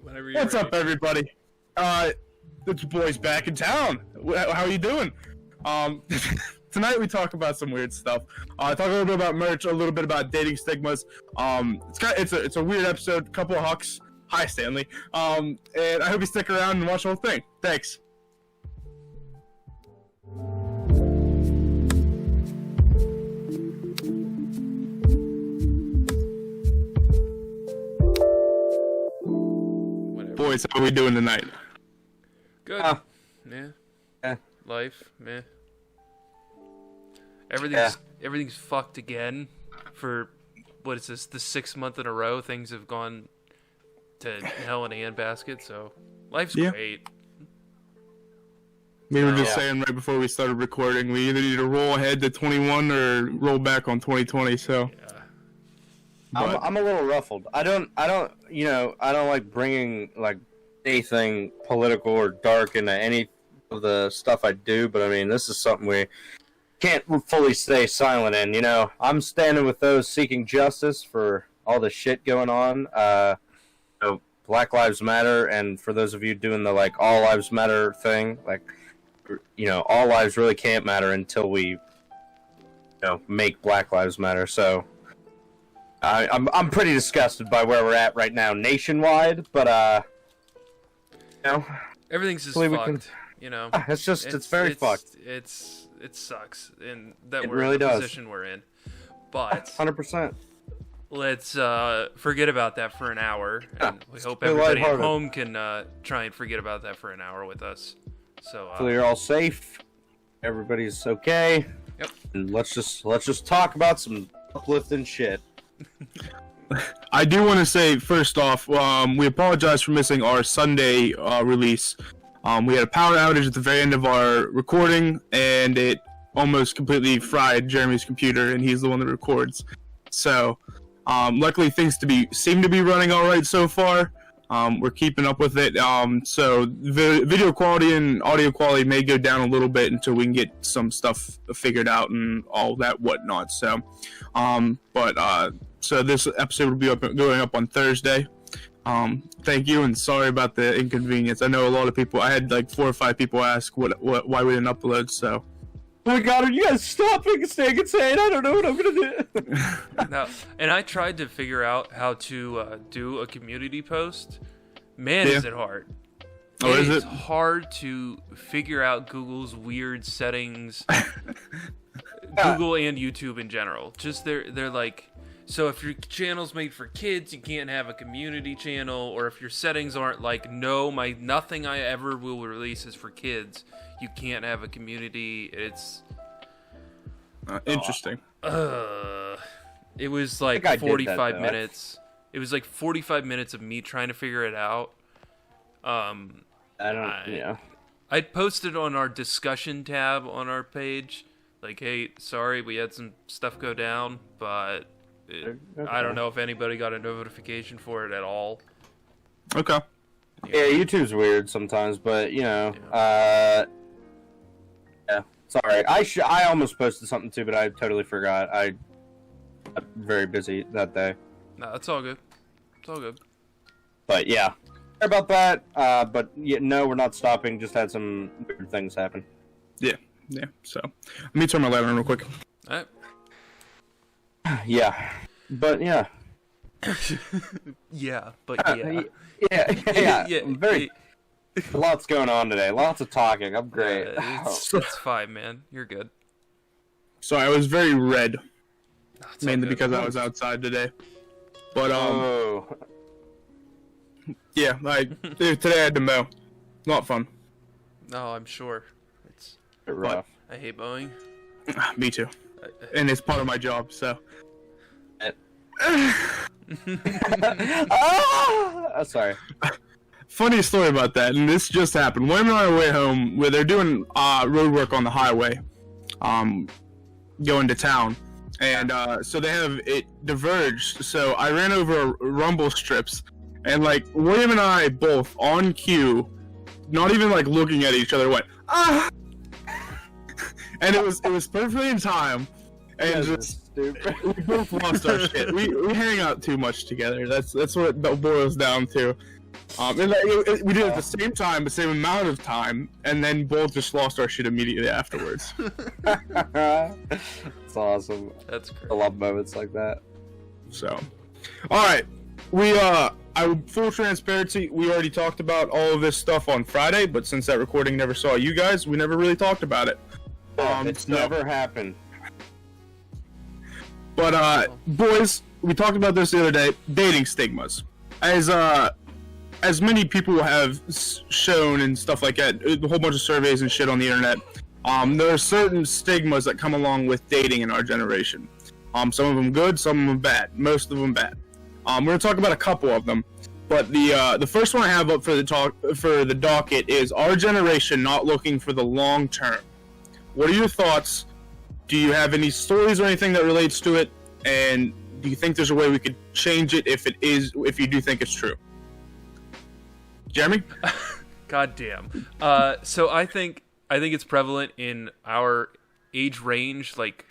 Whenever you're What's up, ready. everybody? It's your boys back in town. How are you doing? Tonight we talk about some weird stuff. Talk a little bit about merch, a little bit about dating stigmas. It's a weird episode. Couple of hucks. Hi, Stanley. And I hope you stick around and watch the whole thing. Thanks. Whatever. Boys, how are we doing tonight? Good. Yeah. Yeah. Life, meh. Everything's fucked again. For what is this? The 6th month in a row, things have gone to hell in a handbasket. So life's Yeah. great. We were just Yeah. saying right before we started recording, we either need to roll ahead to 21 or roll back on 2020. So, Yeah. but, I'm a little ruffled. I don't like bringing like anything political or dark into any of the stuff I do. But I mean, this is something we can't fully stay silent in. You know, I'm standing with those seeking justice for all the shit going on. Black Lives Matter, and for those of you doing the like all lives matter thing, like, you know, all lives really can't matter until we, make Black Lives Matter. So I'm pretty disgusted by where we're at right now nationwide, but Everything's just hopefully we fucked. You know. it's very fucked. It sucks, and that It we're really in the does. position we're in. But 100%. let's forget about that for an hour, and we hope stay everybody at lighthearted. home can try and forget about that for an hour with us. So Hopefully you're all safe. Everybody's okay. Yep. And let's just talk about some uplifting shit. I do want to say, first off, we apologize for missing our Sunday release. We had a power outage at the very end of our recording, and it almost completely fried Jeremy's computer, and he's the one that records. So, luckily things seem to be running all right so far. We're keeping up with it. So the video quality and audio quality may go down a little bit until we can get some stuff figured out and all that whatnot. So, so this episode will be going up on Thursday. Thank you, and sorry about the inconvenience. I know a lot of people. I had like 4 or 5 people ask why we didn't upload. So, Oh my god, are you guys staying insane? I don't know what I'm gonna do. now, and I tried to figure out how to do a community post. Man, Yeah. is it hard! Oh, is It's it? hard to figure out Google's weird settings. Google and YouTube in general. Just they're like, so if your channel's made for kids, you can't have a community channel, or if your settings aren't like, no, nothing I ever will release is for kids, you can't have a community. It's Interesting. it was I think like I did that, 45 though. minutes. It was like 45 minutes of me trying to figure it out. I don't. I'd posted on our discussion tab on our page, like, hey, sorry, we had some stuff go down, but I don't know if anybody got a notification for it at all. Okay. Yeah, YouTube's weird sometimes, but yeah. Sorry, I almost posted something too, but I totally forgot. I'm very busy that day. No, it's all good. It's all good. But yeah, sorry about that. But yeah, no, we're not stopping. Just had some weird things happen. Yeah. So, let me turn my light on real quick. All right. Yeah, but yeah, Yeah, but yeah. yeah. Yeah, Very. Lots going on today. Lots of talking. I'm great. It's fine, man. You're good. So I was very red, No, it's all mainly good. because I was outside today. But Oh. yeah, today I had to mow. Not fun. No, I'm sure. It's. Rough. I hate mowing. Me too. And it's part of my job, so. Ah! Sorry. Funny story about that, and this just happened. We're on our way home, where they're doing road work on the highway, going to town, and so they have it diverged. So I ran over rumble strips, and like William and I both on cue, not even like looking at each other, went ah, and it was perfectly in time, and just. Stupid. We both lost our shit. We hang out too much together. That's what it boils down to. And we did it at the same time, the same amount of time, and then both just lost our shit immediately afterwards. It's awesome. That's great. I love moments like that. So, all right, full transparency, we already talked about all of this stuff on Friday, but since that recording never saw you guys, we never really talked about it. It's never happened. But boys, we talked about this the other day. Dating stigmas, as many people have shown and stuff like that, a whole bunch of surveys and shit on the internet. There are certain stigmas that come along with dating in our generation. Some of them good, some of them bad, most of them bad. We're gonna talk about a couple of them, but the first one I have up for the docket is our generation not looking for the long term. What are your thoughts? Do you have any stories or anything that relates to it? And do you think there's a way we could change it if you do think it's true? Jeremy? God damn. So I think it's prevalent in our age range, like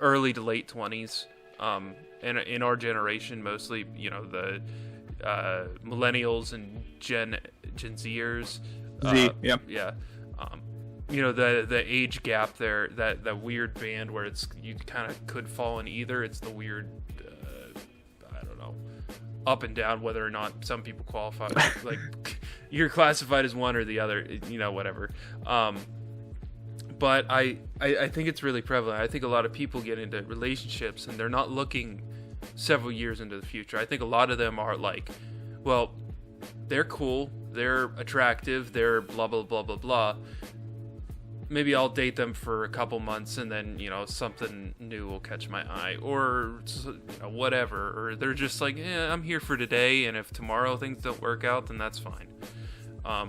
early to late 20s. In our generation, mostly, the millennials and Gen Zers. Yeah. The age gap there, that weird band where you kind of could fall in either. It's the weird, I don't know, up and down, whether or not some people qualify. Like you're classified as one or the other, whatever. But I think it's really prevalent. I think a lot of people get into relationships and they're not looking several years into the future. I think a lot of them are like, well, they're cool, they're attractive, they're blah, blah, blah, blah, blah. Maybe I'll date them for a couple months and then, something new will catch my eye or whatever. Or they're just like, I'm here for today. And if tomorrow things don't work out, then that's fine. I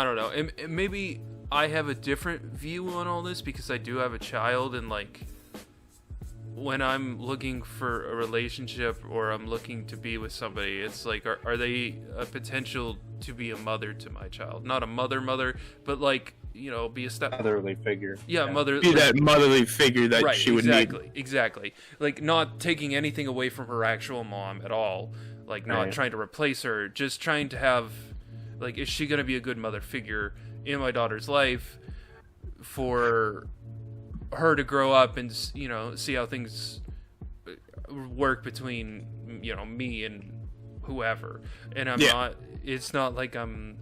don't know. And maybe I have a different view on all this because I do have a child, and like when I'm looking for a relationship or I'm looking to be with somebody, it's like, are they a potential to be a mother to my child? Not a mother, but like, be a motherly figure. Yeah, mother. Be that motherly figure that right, she would need. Exactly. Like not taking anything away from her actual mom at all. Like not trying to replace her, just trying to have, like, is she going to be a good mother figure in my daughter's life for her to grow up and, see how things work between, me and whoever. And it's not like I'm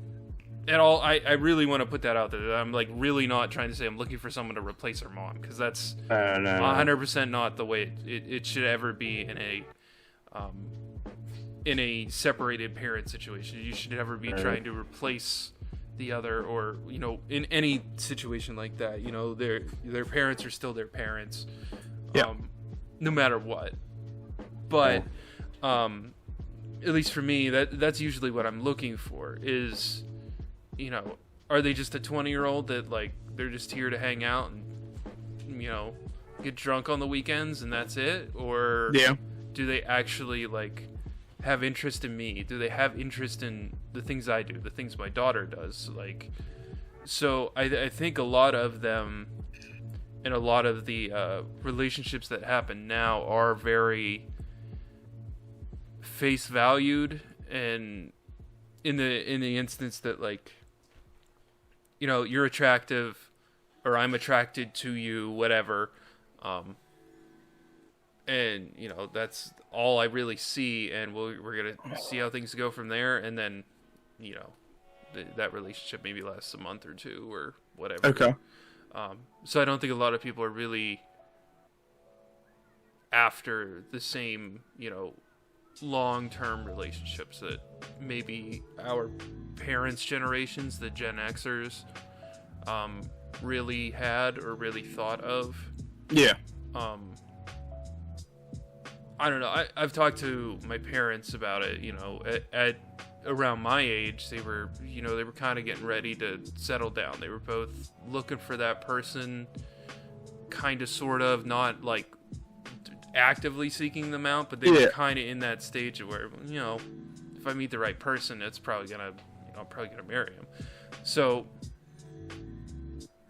at all. I really want to put that out there. I'm like really not trying to say I'm looking for someone to replace her mom, because that's 100% not the way it should ever be in a separated parent situation. You should never be trying to replace the other, or in any situation like that. Their parents are still their parents, no matter what. But at least for me, that's usually what I'm looking for is, are they just a 20-year-old that like they're just here to hang out and get drunk on the weekends and that's it? Or do they actually like have interest in me? Do they have interest in the things I do, the things my daughter does? Like, so I think a lot of them and a lot of the relationships that happen now are very face valued, and in the instance that like, you're attractive or I'm attracted to you, whatever, and that's all I really see, and we're gonna see how things go from there, and then that relationship maybe lasts a month or two or whatever. Okay. So I don't think a lot of people are really after the same long-term relationships that maybe our parents' generations, the Gen Xers, really had or really thought of. Yeah. I don't know. I've talked to my parents about it. At around my age, they were kind of getting ready to settle down. They were both looking for that person, kind of, sort of, not like actively seeking them out, but they were kind of in that stage where, if I meet the right person, it's probably gonna, I'm probably gonna marry him. So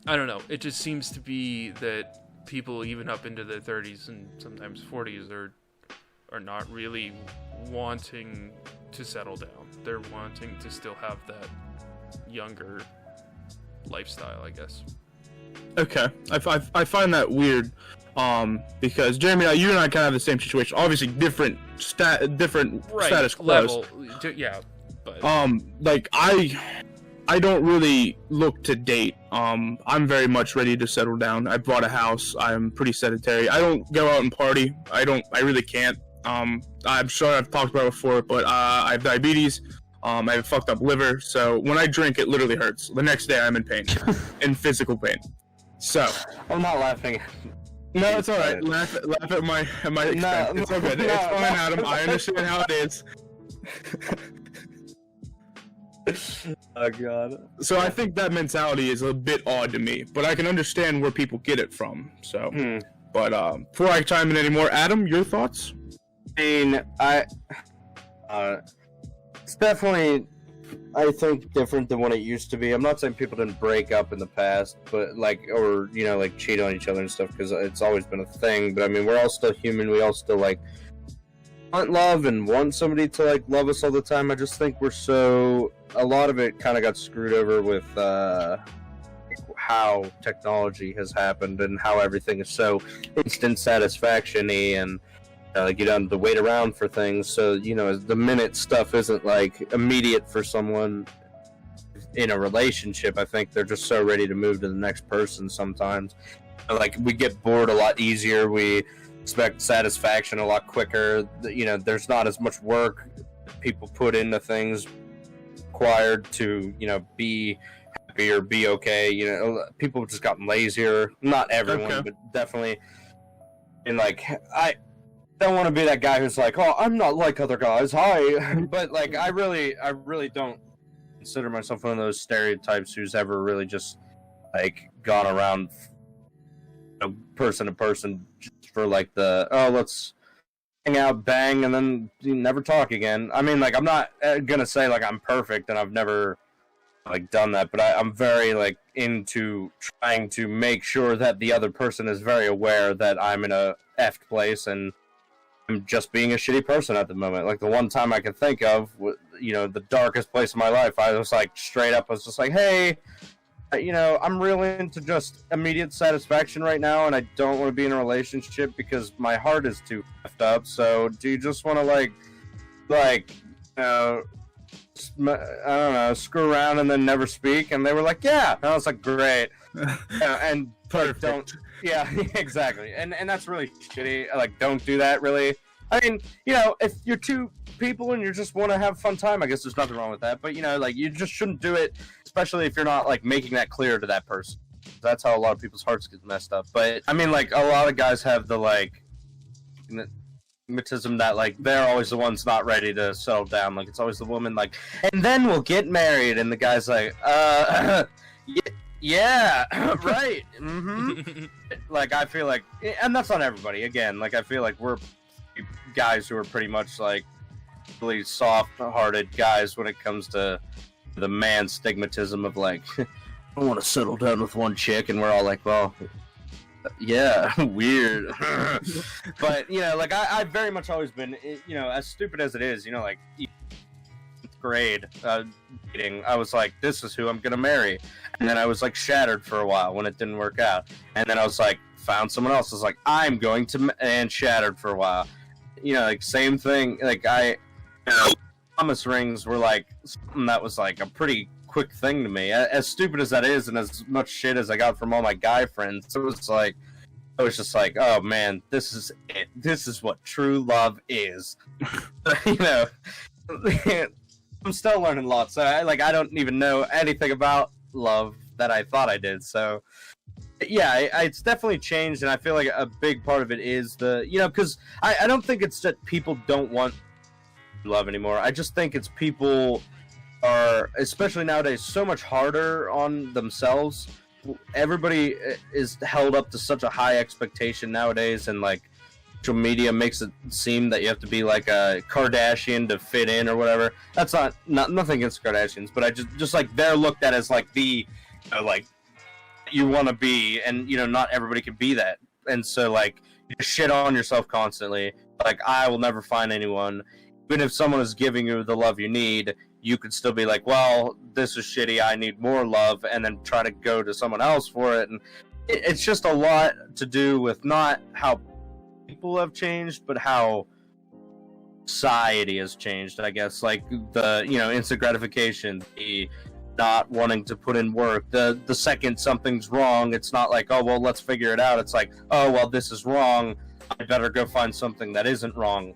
I don't know. It just seems to be that people, even up into their 30s and sometimes 40s, are not really wanting to settle down. They're wanting to still have that younger lifestyle, I guess. Okay, I find that weird, because Jeremy, you and I kind of have the same situation. Obviously, different status quos. Level, yeah, but like I don't really look to date. I'm very much ready to settle down. I bought a house. I'm pretty sedentary. I don't go out and party. I really can't. I'm sure I've talked about it before, but I have diabetes. I have a fucked up liver, so when I drink, it literally hurts. The next day, I'm in pain, in physical pain. So I'm not laughing. no, it's all right. Laugh at my expense. It's all good. It's fine, Adam. I understand how it is. Oh god. So I think that mentality is a bit odd to me, but I can understand where people get it from. So, but before I chime in anymore, Adam, your thoughts? I mean, it's definitely, I think, different than what it used to be. I'm not saying people didn't break up in the past, but or cheat on each other and stuff, because it's always been a thing. But I mean, we're all still human. We all still want love and want somebody to love us all the time. I just think a lot of it kind of got screwed over with how technology has happened and how everything is so instant satisfaction-y, and you don't have to wait around for things. So the minute stuff isn't immediate for someone in a relationship, I think they're just so ready to move to the next person sometimes. We get bored a lot easier. We expect satisfaction a lot quicker. There's not as much work people put into things required to be happy or be okay. People have just gotten lazier. Not everyone, Okay. but definitely. And I don't want to be that guy who's oh, I'm not like other guys. Hi, but I really don't consider myself one of those stereotypes who's ever really just gone around person to person just for let's hang out, bang, and then never talk again. I mean, I'm not gonna say I'm perfect and I've never done that, but I'm very into trying to make sure that the other person is very aware that I'm in a effed place and I'm just being a shitty person at the moment. The one time I can think of, the darkest place in my life, I was straight up, I was just hey, I'm really into just immediate satisfaction right now, and I don't want to be in a relationship because my heart is too effed up. So do you just want to I don't know, screw around and then never speak? And they were yeah. And I was great. And Perfect. don't. Yeah, exactly. And that's really shitty. Don't do that, really. I mean, if you're two people and you just want to have fun time, I guess there's nothing wrong with that. But, you just shouldn't do it, especially if you're not, making that clear to that person. That's how a lot of people's hearts get messed up. But, I mean, a lot of guys have the, magnetism that, they're always the ones not ready to settle down. It's always the woman, and then we'll get married. And the guy's yeah, right. Mm-hmm. I feel and that's not everybody. Again, I feel we're guys who are pretty much really soft-hearted guys when it comes to the man stigmatism of I want to settle down with one chick, and we're all well, yeah, weird. But I've very much always been, as stupid as it is, grade dating, I was this is who I'm gonna marry, and then I was shattered for a while when it didn't work out, and then I was found someone else. I was I'm going to, and shattered for a while. Same thing. Promise rings were something that was a pretty quick thing to me. As stupid as that is, and as much shit as I got from all my guy friends, it was I was just oh man, this is it. This is what true love is. I'm still learning lots. So I don't even know anything about love that I thought I did. So yeah, it's definitely changed, and I feel a big part of it is because I don't think it's that people don't want love anymore. I just think it's people are, especially nowadays, so much harder on themselves. Everybody is held up to such a high expectation nowadays, and social media makes it seem that you have to be a Kardashian to fit in or whatever. That's nothing against Kardashians, but I just they're looked at as the you want to be, and not everybody can be that, and so you shit on yourself constantly. I will never find anyone, even if someone is giving you the love you need, you could still be like, well, this is shitty, I need more love, and then try to go to someone else for it. And it's just a lot to do with not how people have changed, but how society has changed, I guess. Like the, instant gratification, the not wanting to put in work, the second something's wrong, it's not like, oh, well, let's figure it out. It's like, oh, well, this is wrong, I better go find something that isn't wrong.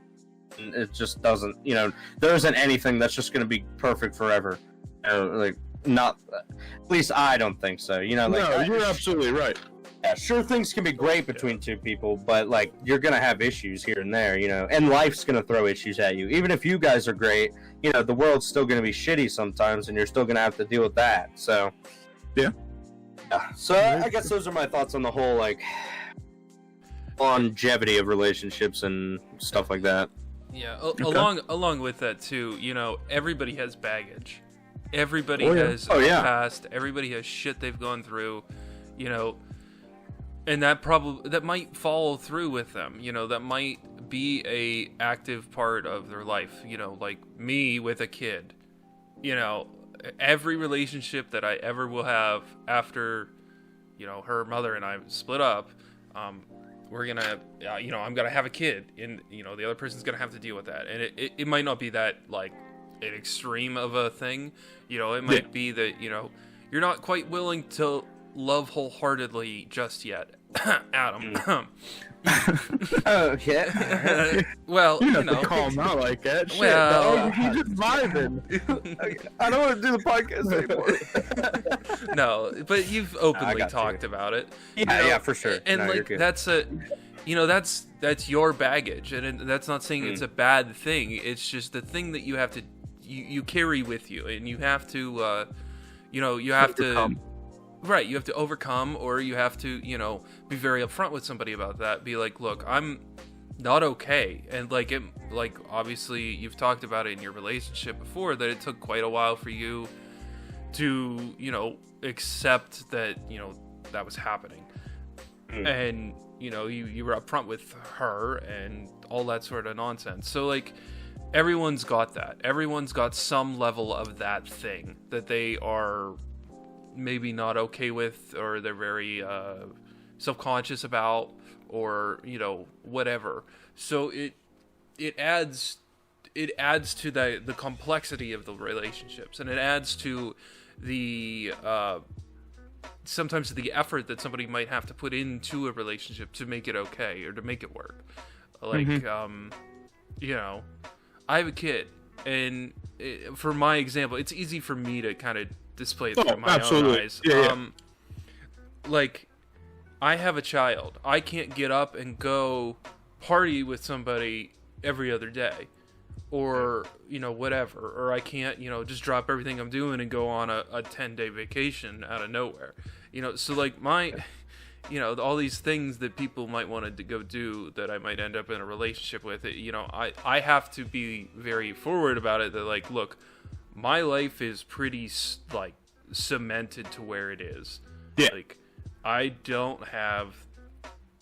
And it just doesn't, there isn't anything that's just going to be perfect forever. Like, not, at least I don't think so. No, you're absolutely right. Yeah, sure, things can be great between two people, but like you're gonna have issues here and there, and life's gonna throw issues at you. Even if you guys are great, the world's still gonna be shitty sometimes, and you're still gonna have to deal with that. So, yeah. So I guess those are my thoughts on the whole like longevity of relationships and stuff like that. Yeah, along with that too, everybody has baggage. Everybody has a past. Everybody has shit they've gone through, and that might follow through with them. That might be a active part of their life. Like me with a kid. Every relationship that I ever will have after, her mother and I split up, we're gonna, I'm gonna have a kid, and the other person's gonna have to deal with that, and it might not be that like an extreme of a thing, it might be that you're not quite willing to love wholeheartedly just yet, Adam. Oh yeah. Well, you have to call him out like that. Shit, well, he's just vibing. I don't want to do the podcast anymore. No, but you've openly talked about it. Yeah, for sure. And no, like that's that's your baggage, and that's not saying it's a bad thing. It's just the thing that you have to you carry with you, and you have to you have to. Right, you have to overcome, or you have to, be very upfront with somebody about that. Be like, look, I'm not okay, and like obviously you've talked about it in your relationship before, that it took quite a while for you to, accept that, that was happening, and you were upfront with her and all that sort of nonsense. So like, everyone's got that. Everyone's got some level of that thing that they are maybe not okay with, or they're very self-conscious about, or whatever. So it adds to the complexity of the relationships, and it adds to the sometimes the effort that somebody might have to put into a relationship to make it okay, or to make it work. Like I have a kid, and for my example, it's easy for me to kind of display it through my own eyes. Like, I have a child. I can't get up and go party with somebody every other day, or whatever, or I can't just drop everything I'm doing and go on a 10-day vacation out of nowhere. So like my all these things that people might want to go do that I might end up in a relationship with, I have to be very forward about it, that like, look, my life is pretty like cemented to where it is. Yeah. Like, I don't have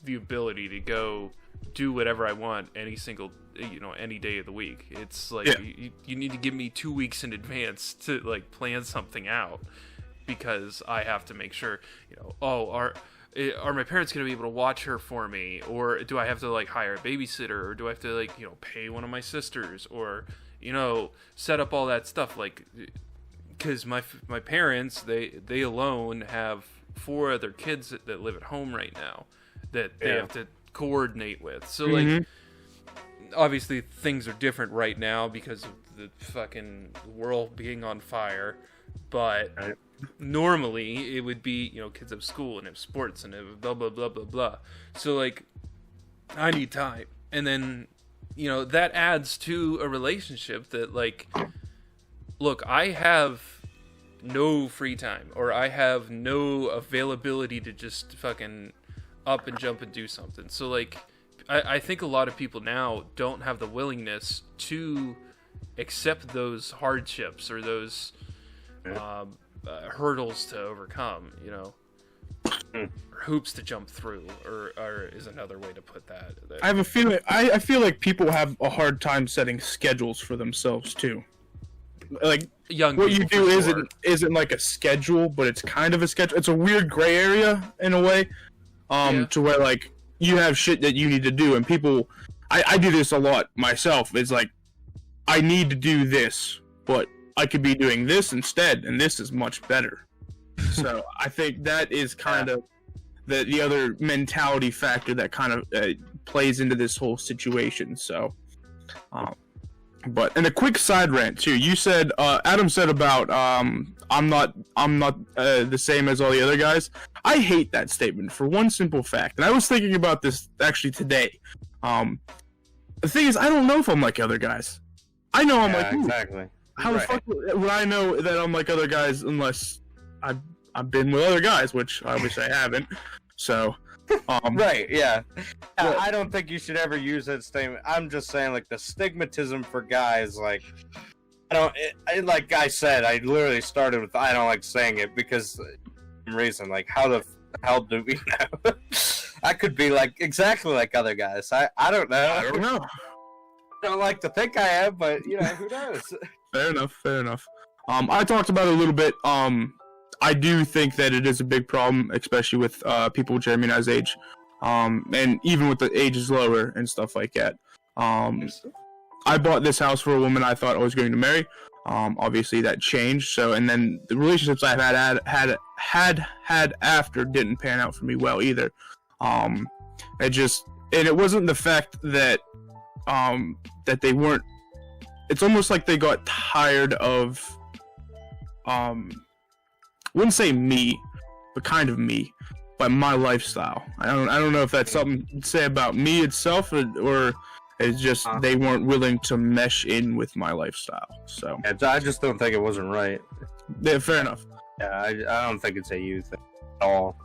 the ability to go do whatever I want any day of the week. It's like, you need to give me 2 weeks in advance to like plan something out, because I have to make sure, are my parents going to be able to watch her for me, or do I have to like hire a babysitter, or do I have to like pay one of my sisters, or set up all that stuff, like, because my parents, they alone have 4 other kids that live at home right now that they have to coordinate with. So like, obviously things are different right now because of the fucking world being on fire, but normally it would be kids have school and have sports and have blah blah blah blah blah. So like, I need time, and then that adds to a relationship that like, look, I have no free time, or I have no availability to just fucking up and jump and do something. So like, I think a lot of people now don't have the willingness to accept those hardships or those hurdles to overcome, or hoops to jump through, or is another way to put that. I have a feeling. I feel like people have a hard time setting schedules for themselves too. Like Young what you people, do for sure. isn't like a schedule, but it's kind of a schedule. It's a weird gray area in a way, Yeah. to where like you have shit that you need to do, and people. I do this a lot myself. It's like I need to do this, but I could be doing this instead, and this is much better. So I think that is kind of the other mentality factor that kind of plays into this whole situation. So, but and a quick side rant too. You said Adam said about I'm not the same as all the other guys. I hate that statement for one simple fact, and I was thinking about this actually today. The thing is, I don't know if I'm like other guys. I know I'm like you. exactly. How the fuck would I know that I'm like other guys unless I've been with other guys, which I wish I haven't. So, Right, yeah. Well- I don't think you should ever use that statement. I'm just saying, like, the stigmatism for guys, like, like I said, I literally started with I don't like saying it because reason, like, how the hell do we know? I could be, like, exactly like other guys. I don't know. I don't know. I don't like to think I am, but, you know, who knows? Fair enough. Fair enough. I talked about it a little bit. I do think that it is a big problem, especially with people Jeremy and I's age, and even with the ages lower and stuff like that. I bought this house for a woman I thought I was going to marry. Obviously that changed. So, and then the relationships I've had after didn't pan out for me well either. And it wasn't the fact that that they weren't. It's almost like they got tired of wouldn't say me, but kind of me, but my lifestyle. I don't know if that's something to say about me itself, or it's just they weren't willing to mesh in with my lifestyle. So I just don't think it wasn't right. yeah, fair enough. Yeah, I don't think it's a you thing at all.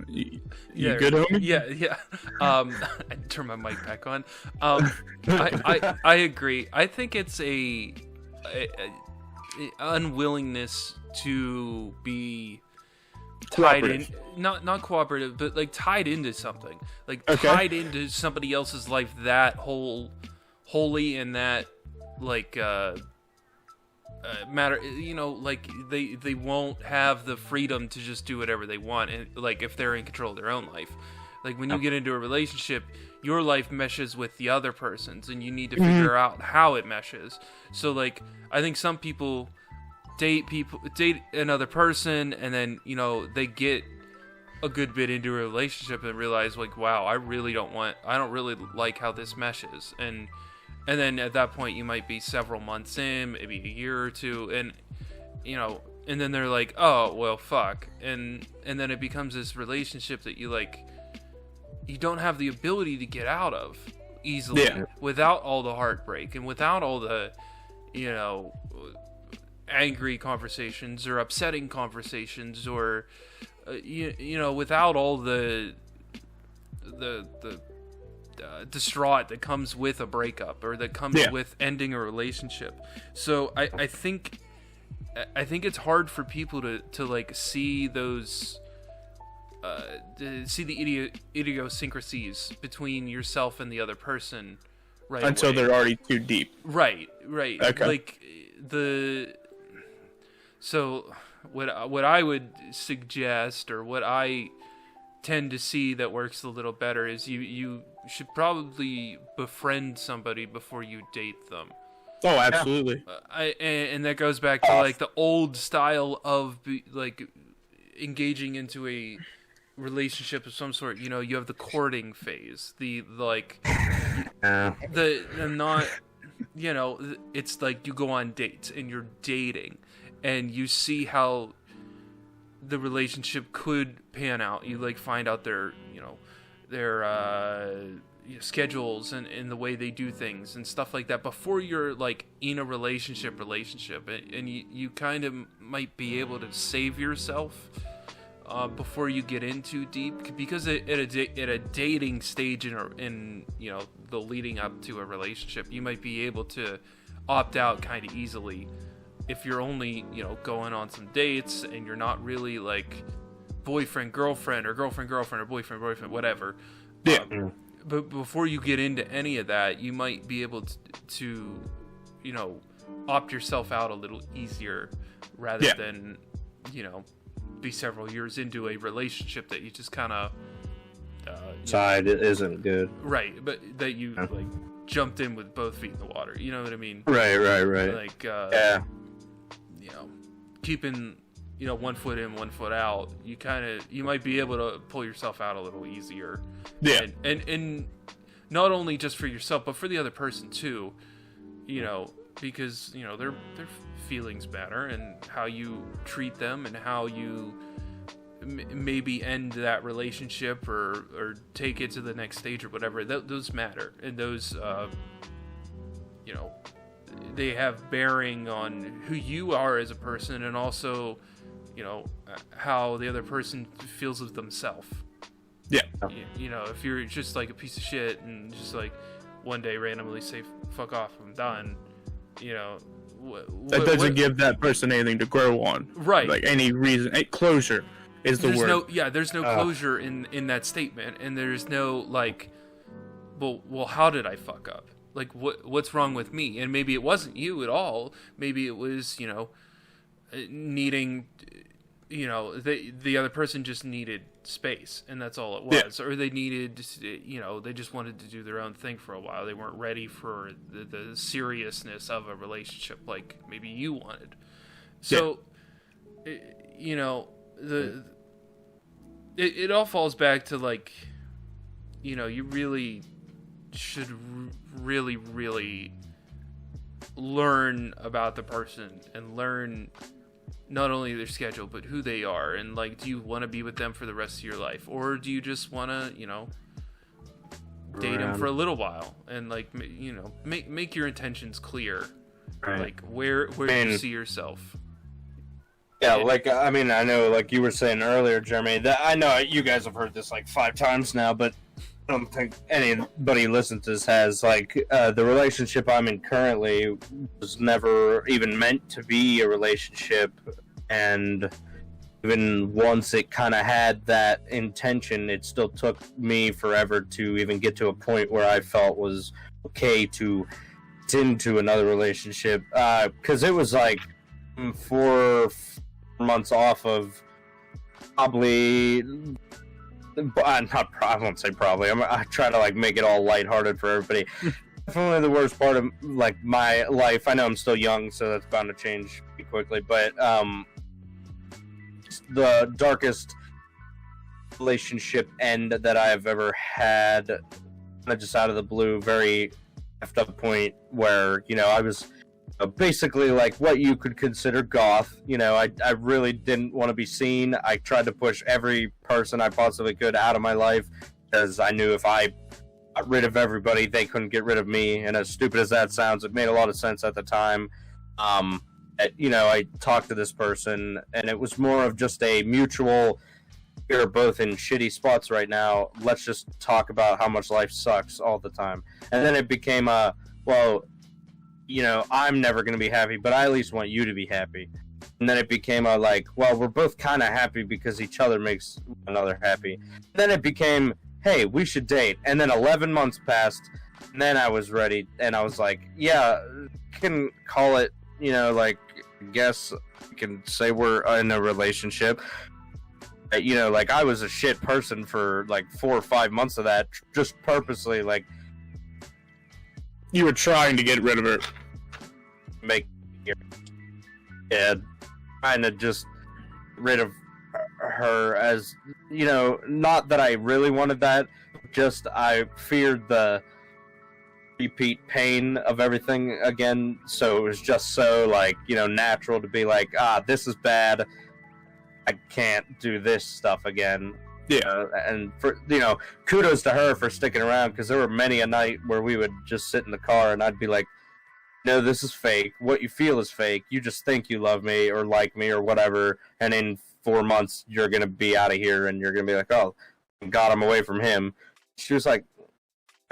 You Yeah, good, homie? Yeah. I turn my mic back on. I agree. I think it's a unwillingness to be tied in, not cooperative, but like tied into something, like tied into somebody else's life that wholly, and that like matter, you know, like they won't have the freedom to just do whatever they want, and like if they're in control of their own life. Like when you get into a relationship, your life meshes with the other person's, and you need to figure out how it meshes. So like I think some people date another person, and then, you know, they get a good bit into a relationship and realize, like, wow, I don't really like how this meshes, and then at that point you might be several months in, maybe a year or two, and you know, and then they're like, oh well, fuck, and then it becomes this relationship that you don't have the ability to get out of easily, without all the heartbreak and without all the, you know, angry conversations or upsetting conversations, or you know, without all the distraught that comes with a breakup, or that comes with ending a relationship. So I think it's hard for people to like see those see the idiosyncrasies between yourself and the other person right until away. they're already too deep. Right. Okay. Like so what I would suggest, or what I tend to see that works a little better, is you should probably befriend somebody before you date them. Oh, absolutely. And that goes back to like the old style of like engaging into a relationship of some sort. You know, you have the courting phase, the not, you know, it's like you go on dates and you're dating, and you see how the relationship could pan out. You like find out their schedules and the way they do things and stuff like that before you're like in a relationship, and you kind of might be able to save yourself before you get in too deep, because at a dating stage in you know, the leading up to a relationship, you might be able to opt out kind of easily if you're only, you know, going on some dates and you're not really like boyfriend girlfriend or girlfriend girlfriend or boyfriend boyfriend, whatever. Yeah. But before you get into any of that, you might be able to you know, opt yourself out a little easier rather than, you know, be several years into a relationship that you just kind of side isn't good. Right, but that you like jumped in with both feet in the water. You know what I mean? Right. Like, yeah. You know, keeping, you know, 1 foot in, 1 foot out. You might be able to pull yourself out a little easier. Yeah. And not only just for yourself, but for the other person too. You know, because, you know, their feelings matter, and how you treat them and how you maybe end that relationship or take it to the next stage or whatever, those matter, and those you know, they have bearing on who you are as a person, and also, you know, how the other person feels of themselves. Yeah. You know, if you're just like a piece of shit and just like one day randomly say fuck off, I'm done, you know, that doesn't give that person anything to grow on, right? Like any reason, closure is the word. There's no closure in that statement, and there's no like, well, how did I fuck up? Like, what's wrong with me? And maybe it wasn't you at all. Maybe it was, you know, needing, you know, the other person just needed space, and that's all it was. Or they needed, you know, they just wanted to do their own thing for a while. They weren't ready for the seriousness of a relationship like maybe you wanted. So, you know, it all falls back to, like, you know, you really should really learn about the person and learn not only their schedule, but who they are, and like, do you want to be with them for the rest of your life, or do you just want to, you know, date them for a little while, and like, you know, make your intentions clear, like where do you see yourself? Yeah, like, I mean, I know, like you were saying earlier, Jeremy, that I know you guys have heard this like 5 times now, but I don't think anybody listening to this has, like, the relationship I'm in currently was never even meant to be a relationship, and even once it kind of had that intention, it still took me forever to even get to a point where I felt was okay to get into another relationship, because it was like 4 months off of probably... I won't say probably. I try to like make it all lighthearted for everybody. Definitely the worst part of like my life. I know I'm still young, so that's bound to change pretty quickly. But the darkest relationship end that I've ever had, kind of just out of the blue, very effed up point where, you know, I was basically like what you could consider goth. You know, I really didn't want to be seen. I tried to push every person I possibly could out of my life, because I knew if I got rid of everybody, they couldn't get rid of me. And as stupid as that sounds, it made a lot of sense at the time. You know, I talked to this person, and it was more of just a mutual, we're both in shitty spots right now, let's just talk about how much life sucks all the time. And then it became well, you know, I'm never going to be happy, but I at least want you to be happy. And then it became like, well, we're both kind of happy because each other makes another happy. And then it became, hey, we should date. And then 11 months passed, and then I was ready, and I was like, yeah, can call it, you know, like, I guess you can say we're in a relationship. You know, like, I was a shit person for like 4 or 5 months of that, just purposely, like, you were trying to get rid of her. Trying to just rid of her, as, you know, not that I really wanted that, just I feared the repeat pain of everything again, so it was just so, like, you know, natural to be like, this is bad, I can't do this stuff again. Yeah. And for, you know, kudos to her for sticking around, because there were many a night where we would just sit in the car and I'd be like, no, this is fake. What you feel is fake. You just think you love me or like me or whatever, and in 4 months you're gonna be out of here and you're gonna be like, oh, God, I'm away from him. She was like, you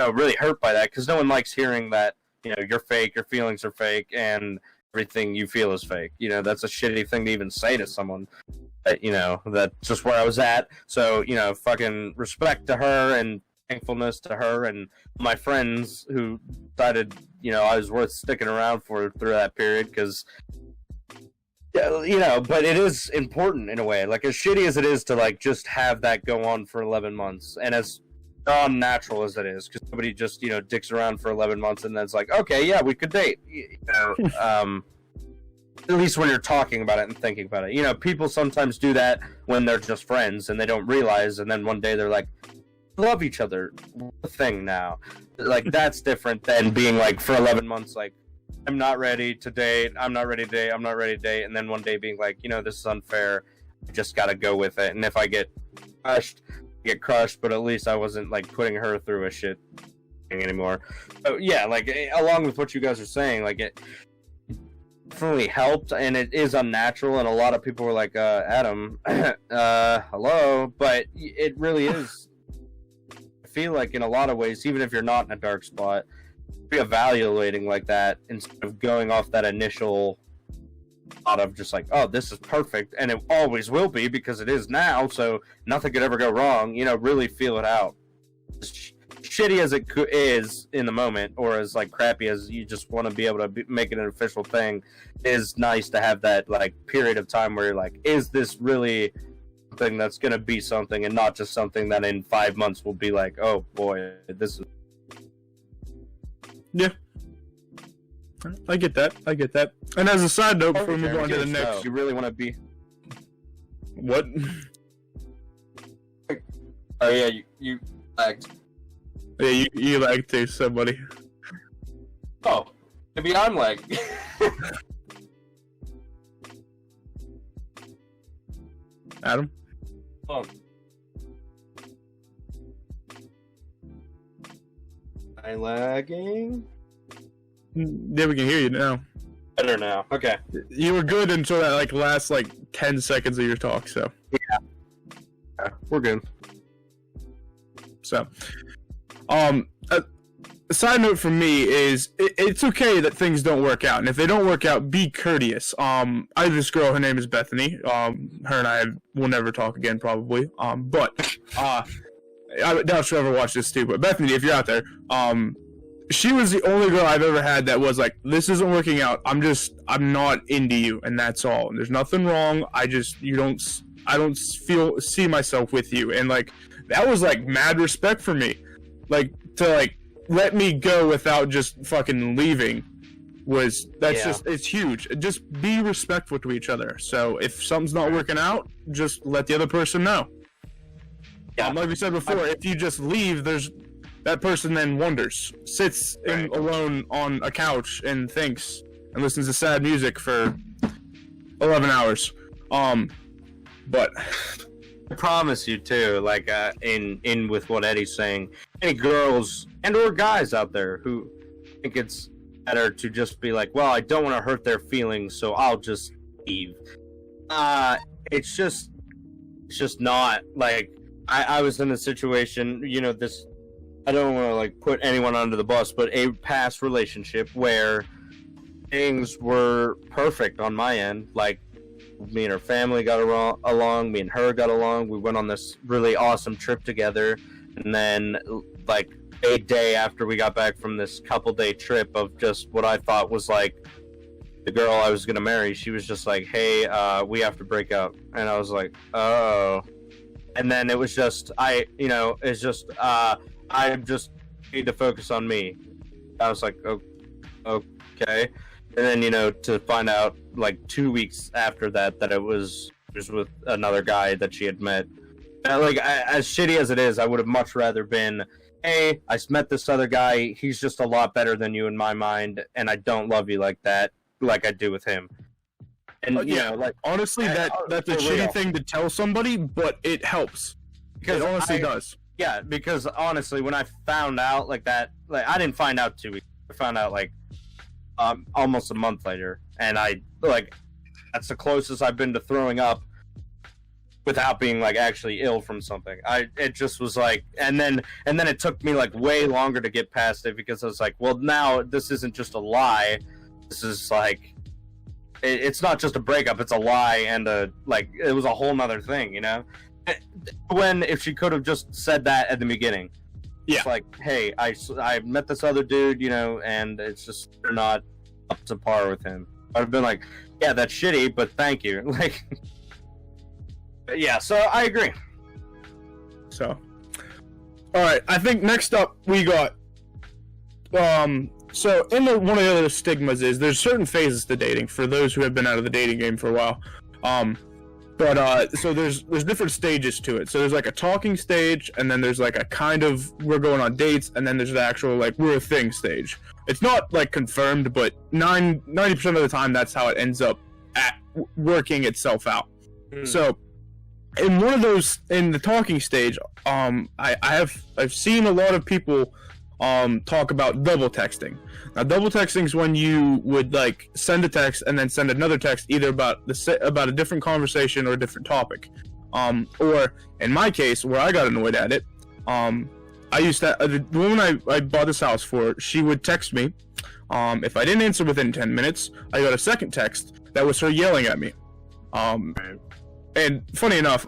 know, really hurt by that, because no one likes hearing that, you know, you're fake, your feelings are fake, and everything you feel is fake. You know, that's a shitty thing to even say to someone. You know, that's just where I was at. So, you know, fucking respect to her and thankfulness to her and my friends who decided, you know, I was worth sticking around for through that period, because, you know, but it is important in a way. Like, as shitty as it is to, like, just have that go on for 11 months, and as unnatural as it is, because nobody just, you know, dicks around for 11 months and then it's like, okay, yeah, we could date. You know, at least when you're talking about it and thinking about it. You know, people sometimes do that when they're just friends and they don't realize, and then one day they're like, love each other. What a thing now. Like, that's different than being like, for 11 months, like, I'm not ready to date, I'm not ready to date, I'm not ready to date, and then one day being like, you know, this is unfair, I just gotta go with it, and if I get crushed, but at least I wasn't like putting her through a shit thing anymore. So yeah, like, along with what you guys are saying, like, it definitely helped, and it is unnatural, and a lot of people were like, Adam, hello, but it really is. I feel like in a lot of ways, even if you're not in a dark spot, reevaluating like that instead of going off that initial thought of just like, oh, this is perfect, and it always will be because it is now, so nothing could ever go wrong. You know, really feel it out. As shitty as it is in the moment, or as like crappy as you just want to be able to make it an official thing, is nice to have that like period of time where you're like, is this really something that's going to be something, and not just something that in 5 months will be like, oh boy, this is. Yeah. I get that. And as a side note, before we move on to the next, you really want to be. What? Oh yeah, you lagged. Yeah, you like to somebody. Oh, maybe I'm lagging. Adam? Oh. Am I lagging? Yeah, we can hear you now. Better now. Okay. You were good until that like last like 10 seconds of your talk, so. Yeah, we're good. So, a side note from me is it's okay that things don't work out, and if they don't work out, be courteous. I have this girl, her name is Bethany. Her and I will never talk again, probably. But I doubt she'll ever watch this too. But Bethany, if you're out there, she was the only girl I've ever had that was like, this isn't working out. I'm not into you, and that's all. And there's nothing wrong. I don't see myself with you, and like that was like mad respect for me, like to like let me go without just fucking leaving. It's huge. Just be respectful to each other. So if something's not working out, just let the other person know. Yeah, like we said before, if you just leave, that person then wonders, sits alone on a couch and thinks and listens to sad music for 11 hours. But I promise you too, like in with what Eddie's saying, any girls and or guys out there who think it's better to just be like, well, I don't want to hurt their feelings, so I'll just leave. It's just not like I was in a situation, you know, this. I don't want to like put anyone under the bus, but a past relationship where things were perfect on my end. Like, me and her family got along, me and her got along. We went on this really awesome trip together, and then like a day after we got back from this couple-day trip of just what I thought was like the girl I was gonna marry, she was just like, "Hey, we have to break up," and I was like, "Oh," and then it was just I just need to focus on me. I was like, oh, okay. And then, you know, to find out like 2 weeks after that it was with another guy that she had met. And, like, as shitty as it is, I would have much rather been, hey, I met this other guy. He's just a lot better than you in my mind, and I don't love you like that, like I do with him. And you know, like, honestly, that's a shitty thing to tell somebody, but it helps. Because it honestly does. Yeah, because honestly, when I found out like that, like I didn't find out 2 weeks. I found out like almost a month later, and I like that's the closest I've been to throwing up without being like actually ill from something. It just was like, and then it took me like way longer to get past it because I was like, well, now this isn't just a lie. This is like it's not just a breakup; it's a lie, and it was a whole nother thing, you know. When if she could have just said that at the beginning, Yeah. like, hey, I met this other dude, you know, and it's just you're not up to par with him. I've been like, yeah, that's shitty, but thank you. Like, yeah, so I agree. So, all right. I think next up we got. So one of the other stigmas is there's certain phases to dating for those who have been out of the dating game for a while. So there's different stages to it. So there's like a talking stage, and then there's like a kind of we're going on dates, and then there's the actual like we're a thing stage. It's not like confirmed, but 90% of the time that's how it ends up working itself out. So in one of those, in the talking stage, I've seen a lot of people talk about double texting. Now, double texting is when you would like send a text and then send another text either about a different conversation or a different topic. Or in my case, where I got annoyed at it, I used to the woman I bought this house for. She would text me. If I didn't answer within 10 minutes, I got a second text that was her yelling at me. And funny enough,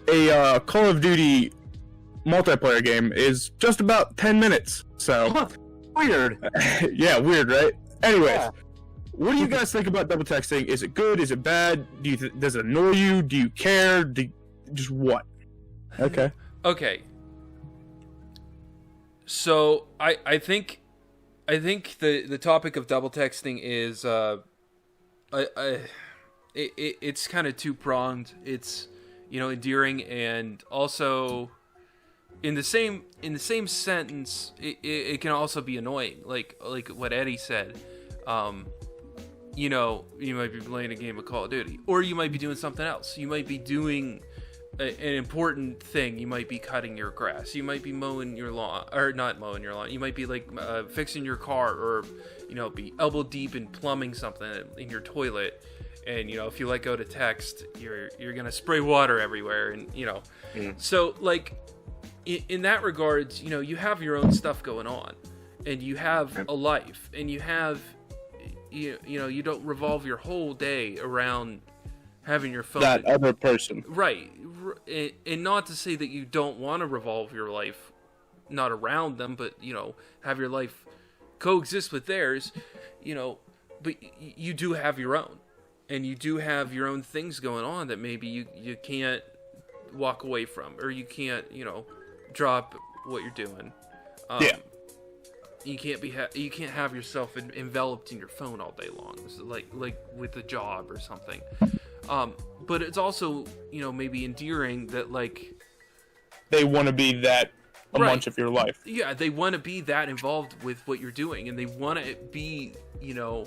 a Call of Duty multiplayer game is just about 10 minutes. So weird. Yeah, weird, right? Anyways, Yeah. what do you guys think about double texting? Is it good? Is it bad? Does it annoy you? Do you care? Just what? Okay. Okay. So I think the topic of double texting is it's kind of two-pronged. It's, you know, endearing, and also in the same sentence it can also be annoying, like what Eddie said. You know, you might be playing a game of Call of Duty, or you might be doing something else. You might be doing an important thing. You might be cutting your grass. You might be mowing your lawn, or not mowing your lawn. You might be like fixing your car, or, you know, be elbow deep in plumbing something in your toilet. And, you know, if you let go to text, you're gonna spray water everywhere, and, you know. So like in that regards, you know, you have your own stuff going on, and you have a life, and you have, you know, you don't revolve your whole day around having your phone. That other person. Right. And not to say that you don't want to revolve your life not around them, but, you know, have your life coexist with theirs, you know, but you do have your own. And you do have your own things going on that maybe you can't walk away from, or you can't, you know, drop what you're doing. Yeah. You can't have yourself enveloped in your phone all day long, so like with a job or something. But it's also, you know, maybe endearing that, like, They want to be that a Right. bunch of your life. Yeah, they want to be that involved with what you're doing, and they want to be, you know,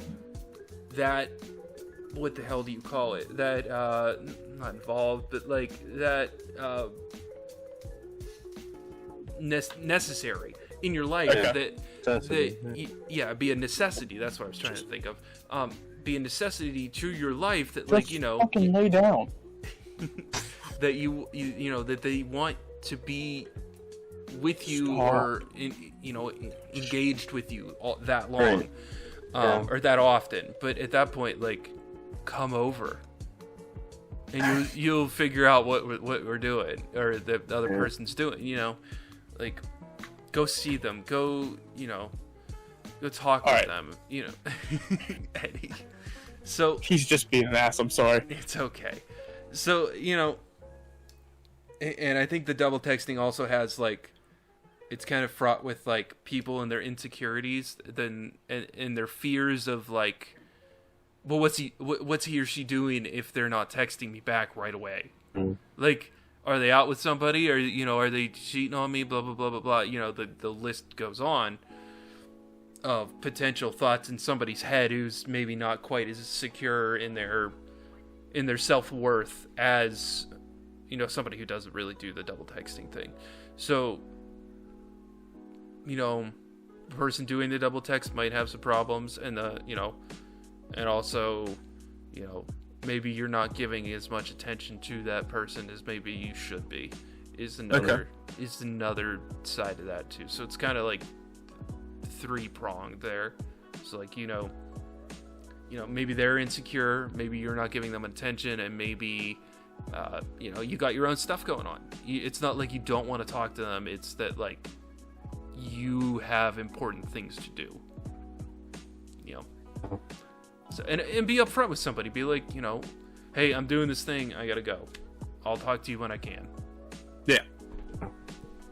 that, what the hell do you call it? That, not involved, but like that, necessary in your life. Okay. That be a necessity. That's what I was trying to think of. Be a necessity to your life that, like, you know, fucking lay down. that you know, that they want to be with you, Stop. or you know, engaged with you that long, Right. Yeah. or that often. But at that point, like, come over, and you'll figure out what we're doing, or the other person's doing. You know, like, go see them, go, you know, go talk All with right. them. You know, Eddie. So He's just being an ass. I'm sorry. it's okay. So, you know, and I think the double texting also has, like, it's kind of fraught with, like, people and their insecurities, and their fears of, like, well, what's he or she doing if they're not texting me back right away? Like, are they out with somebody, or, you know, are they cheating on me? Blah blah blah blah blah. You know, the list goes on of potential thoughts in somebody's head who's maybe not quite as secure in their self-worth as, you know, somebody who doesn't really do the double texting thing. So, you know, the person doing the double text might have some problems, and you know, and also, you know, maybe you're not giving as much attention to that person as maybe you should be, is another side of that too. So it's kind of like three-pronged there. So, like, you know, maybe they're insecure, maybe you're not giving them attention, and maybe you got your own stuff going on. It's not like you don't want to talk to them, it's that like you have important things to do. So, and be upfront with somebody. Be like, hey, I'm doing this thing, I gotta go. I'll talk to you when I can. Yeah.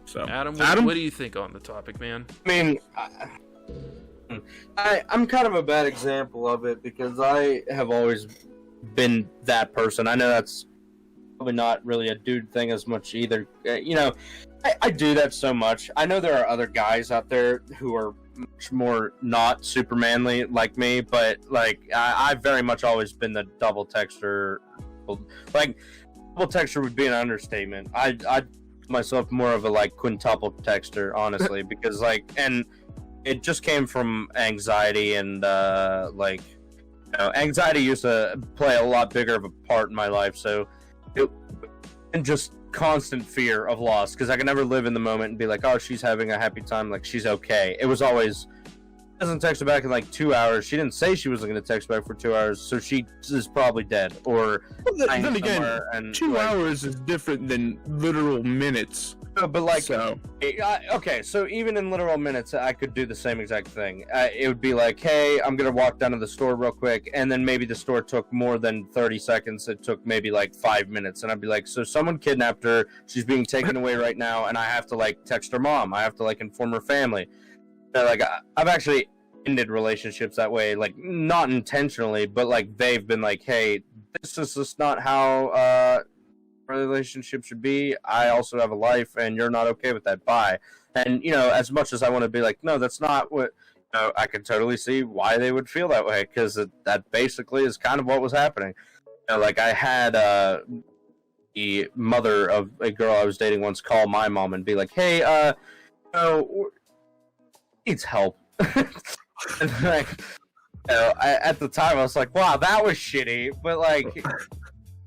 So Adam, what do you think on the topic, man? I mean, I'm kind of a bad example of it because I have always been that person. I know that's probably not really a dude thing as much either. I do that so much. I know there are other guys out there who are much more not super manly like me, but like I've very much always been the double texter. Like double texter would be an understatement. I myself more of a like quintuple texter, honestly, because like, and it just came from anxiety and anxiety used to play a lot bigger of a part in my life. So and just constant fear of loss because I could never live in the moment and be like, oh, she's having a happy time, like she's okay. It was always doesn't text her back in like 2 hours. She didn't say she wasn't going to text back for 2 hours, so she is probably dead. Or then again, 2 hours is different than literal minutes. But like, so. Okay, so even in literal minutes, I could do the same exact thing. It would be like, hey, I'm going to walk down to the store real quick, and then maybe the store took more than 30 seconds. It took maybe like 5 minutes, and I'd be like, so someone kidnapped her, she's being taken away right now, and I have to like text her mom. I have to like inform her family. Like, I've actually ended relationships that way, like not intentionally, but like they've been like, hey, this is just not how relationship should be. I also have a life and you're not okay with that. Bye. And as much as I want to be like, no, that's not what, I can totally see why they would feel that way, because that basically is kind of what was happening. Like I had the mother of a girl I was dating once call my mom and be like, hey, needs help. And like, at the time I was like, wow, that was shitty, but like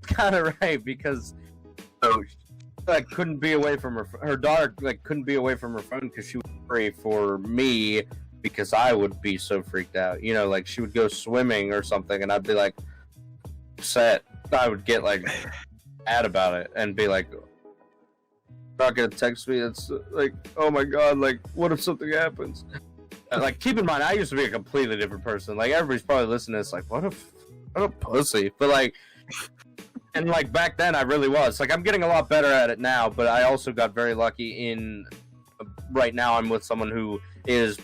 kind of right, because like couldn't be away from her daughter, like couldn't be away from her phone because she would pray for me because I would be so freaked out. Like she would go swimming or something and I'd be like upset. I would get like mad about it and be like, not gonna text me. It's like, oh my god, like what if something happens? Like, keep in mind, I used to be a completely different person. Like, everybody's probably listening to this, like, what a pussy. But, like, and, like, back then, I really was. Like, I'm getting a lot better at it now, but I also got very lucky in, right now, I'm with someone who is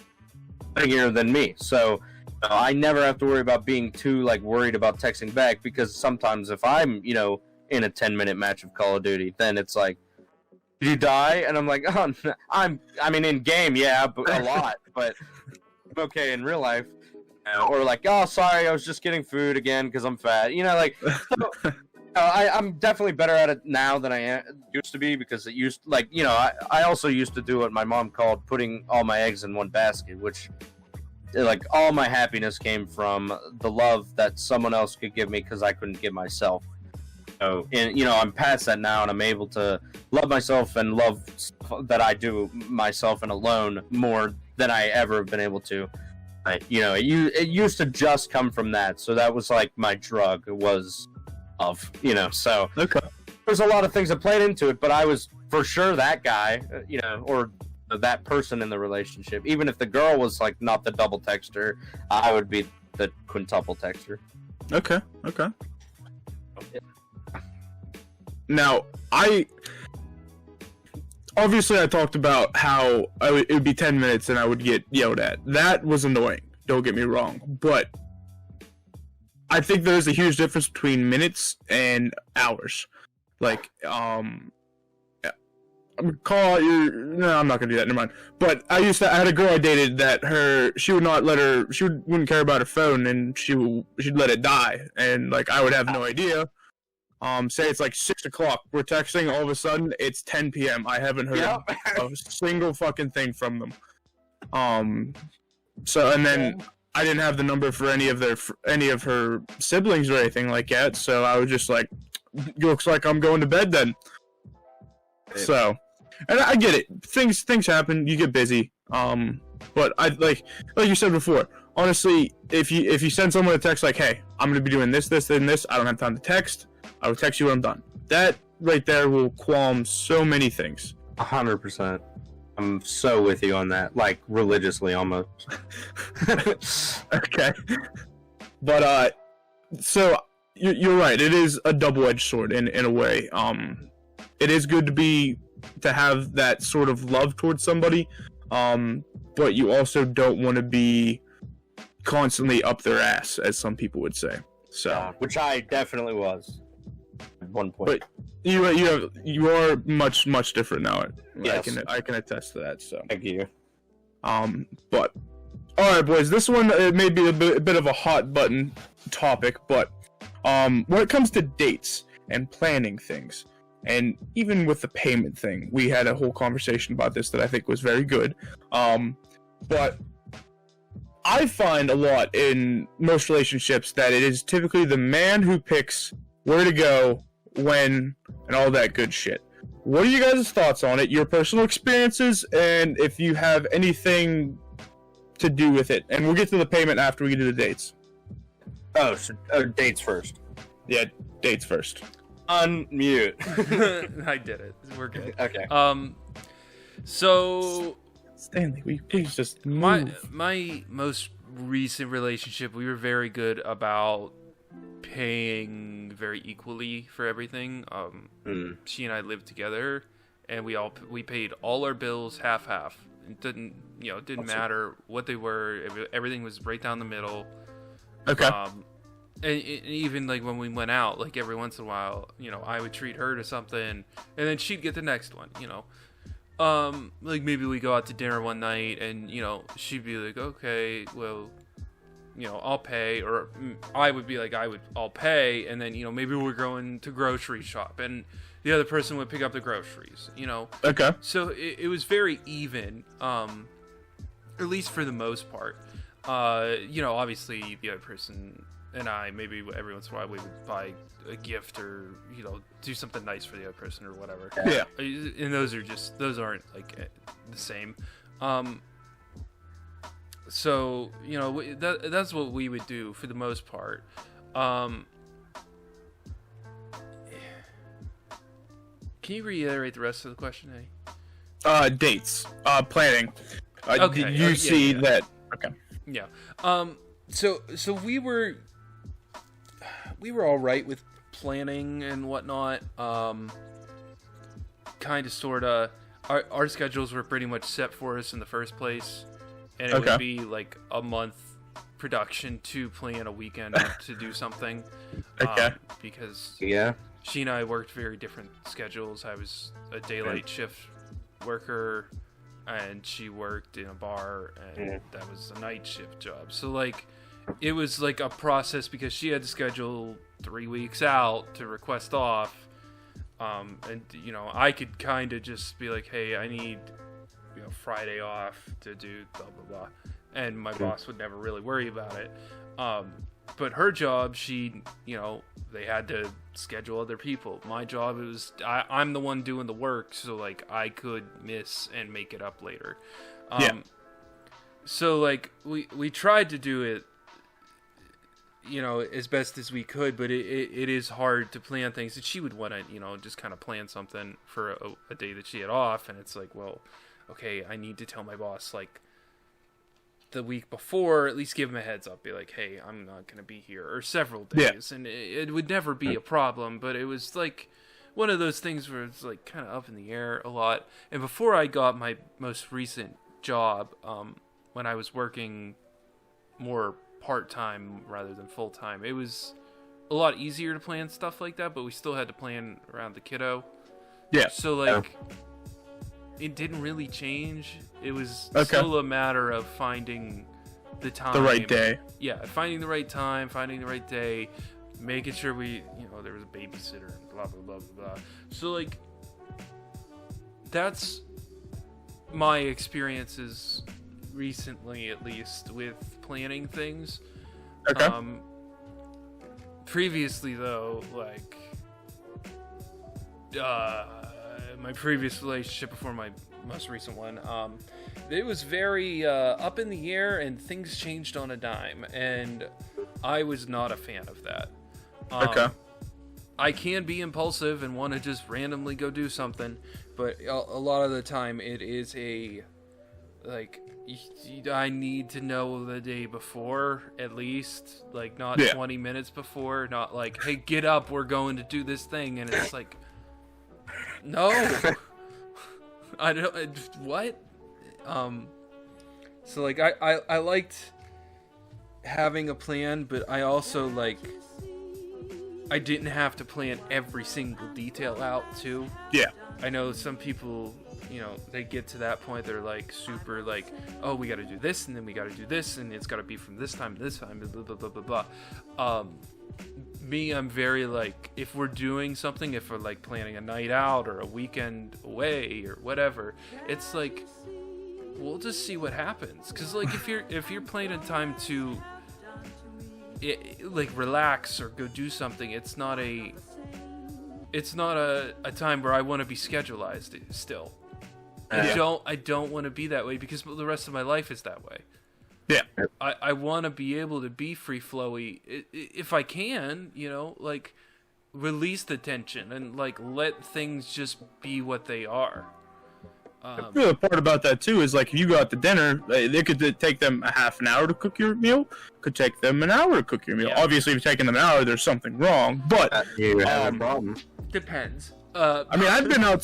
bigger than me. So, I never have to worry about being too, like, worried about texting back, because sometimes if I'm, in a 10-minute match of Call of Duty, then it's like, did you die? And I'm like, oh, I mean, in game, yeah, but a lot, but I'm okay in real life. Or like, oh, sorry, I was just getting food again because I'm fat. So, I'm definitely better at it now than I used to be, because it used, like, I also used to do what my mom called putting all my eggs in one basket, which, like, all my happiness came from the love that someone else could give me because I couldn't give myself. And I'm past that now, and I'm able to love myself and love stuff that I do myself and alone more than I ever have been able to. It used to just come from that, so that was like my drug was love. So okay. There's a lot of things that played into it, but I was for sure that guy, or that person in the relationship. Even if the girl was like not the double texter, I would be the quintuple texter. Okay. Now, I talked about how it would be 10 minutes and I would get yelled at. That was annoying, don't get me wrong, but I think there's a huge difference between minutes and hours. Like, I'm not gonna do that, never mind. But I had a girl I dated that she wouldn't care about her phone, and she'd let it die, and like I would have no idea. Say it's like 6 o'clock. We're texting. All of a sudden, it's 10 p.m. I haven't heard a single fucking thing from them. So, and then I didn't have the number for any of her siblings or anything like that. So I was just like, looks like I'm going to bed then. So, and I get it. Things happen. You get busy. But I like you said before, honestly, if you send someone a text like, "Hey, I'm gonna be doing this, this, and this. I don't have time to text. I will text you when I'm done." That right there will qualm so many things. 100%. I'm so with you on that, like religiously almost. Okay, but so you're right. It is a double-edged sword in a way. It is good to have that sort of love towards somebody, but you also don't want to be constantly up their ass, as some people would say. So, Which I definitely was at one point. But you are much different now. Yes. I can attest to that. So, Thank you. but all right, boys. This one it may be a bit of a hot button topic, but when it comes to dates and planning things, and even with the payment thing, we had a whole conversation about this that I think was very good. But I find a lot in most relationships that it is typically the man who picks where to go, when, and all that good shit. What are you guys' thoughts on it? Your personal experiences, and if you have anything to do with it. And we'll get to the payment after we get to the dates. Oh, so dates first. Yeah, dates first. Unmute. I did it. We're good. Okay. So Stanley, will you please just move? my most recent relationship, we were very good about paying very equally for everything. She and I lived together, and we paid all our bills half. It didn't matter what they were. Everything was right down the middle. Okay. And even like when we went out, like every once in a while, I would treat her to something, and then she'd get the next one. Like maybe we go out to dinner one night, and she'd be like, okay, well, I'll pay, or I would be like, I'll pay, and then maybe we're going to grocery shop, and the other person would pick up the groceries. Okay. So it was very even, at least for the most part. Obviously the other person and I, maybe every once in a while we would buy a gift or do something nice for the other person or whatever. Yeah. And those aren't like the same. So that's what we would do for the most part. Can you reiterate the rest of the question, Eddie? Dates. Planning. Okay. Did you see that? Okay. Yeah. So we were all right with planning and whatnot. Kind of, sorta. Our schedules were pretty much set for us in the first place, and it would be like a month production to plan a weekend to do something. Okay. Because Yeah. she and I worked very different schedules. I was a daylight shift worker, and she worked in a bar, and that was a night shift job. So like, it was like a process because she had to schedule 3 weeks out to request off, and I could kind of just be like, hey, I need Friday off to do blah blah blah, and my boss would never really worry about it. But her job, they had to schedule other people. My job, I'm the one doing the work, so like I could miss and make it up later. So like we tried to do it, as best as we could, but it is hard to plan things. And she would want to, just kind of plan something for a day that she had off, and it's like, well, okay, I need to tell my boss like the week before, at least give him a heads up, be like, hey, I'm not going to be here, or several days. And it would never be a problem, but it was like one of those things where it's like kind of up in the air a lot. And before I got my most recent job, when I was working more part-time rather than full-time, it was a lot easier to plan stuff like that, but we still had to plan around the kiddo. Yeah. So like, it didn't really change. It was Okay. still a matter of finding the time. The right day. Yeah, finding the right time, finding the right day, making sure there was a babysitter, and blah, blah, blah, blah, blah. So, like, that's my experiences recently, at least, with planning things. Okay. Previously, though, like, my previous relationship before my most recent one, it was very up in the air, and things changed on a dime, and I was not a fan of that. Okay. I can be impulsive and want to just randomly go do something, but a lot of the time it is like, I need to know the day before, at least, like, not 20 minutes before, not like, hey, get up, we're going to do this thing, and it's like, no, I don't, what? So, like, I liked having a plan, but I also, like, I didn't have to plan every single detail out, too. Yeah. I know some people, you know, they get to that point, they're like super like, oh, we got to do this, and then we got to do this, and it's got to be from this time to this time, blah blah blah blah blah. Me, I'm very like, if we're doing something, if we're like planning a night out or a weekend away or whatever, it's like, we'll just see what happens. Because like, if you're planning time to like relax or go do something, it's not a time where I want to be schedulized still. I don't want to be that way, because the rest of my life is that way. Yeah. I want to be able to be free flowy if I can, you know, like release the tension and like let things just be what they are. The part about that too is like, if you go out to dinner, they could take them a half an hour to cook your meal, could take them an hour to cook your meal. Yeah. Obviously, if you're taking them an hour, there's something wrong. But you have a problem. Depends. I mean, I've been out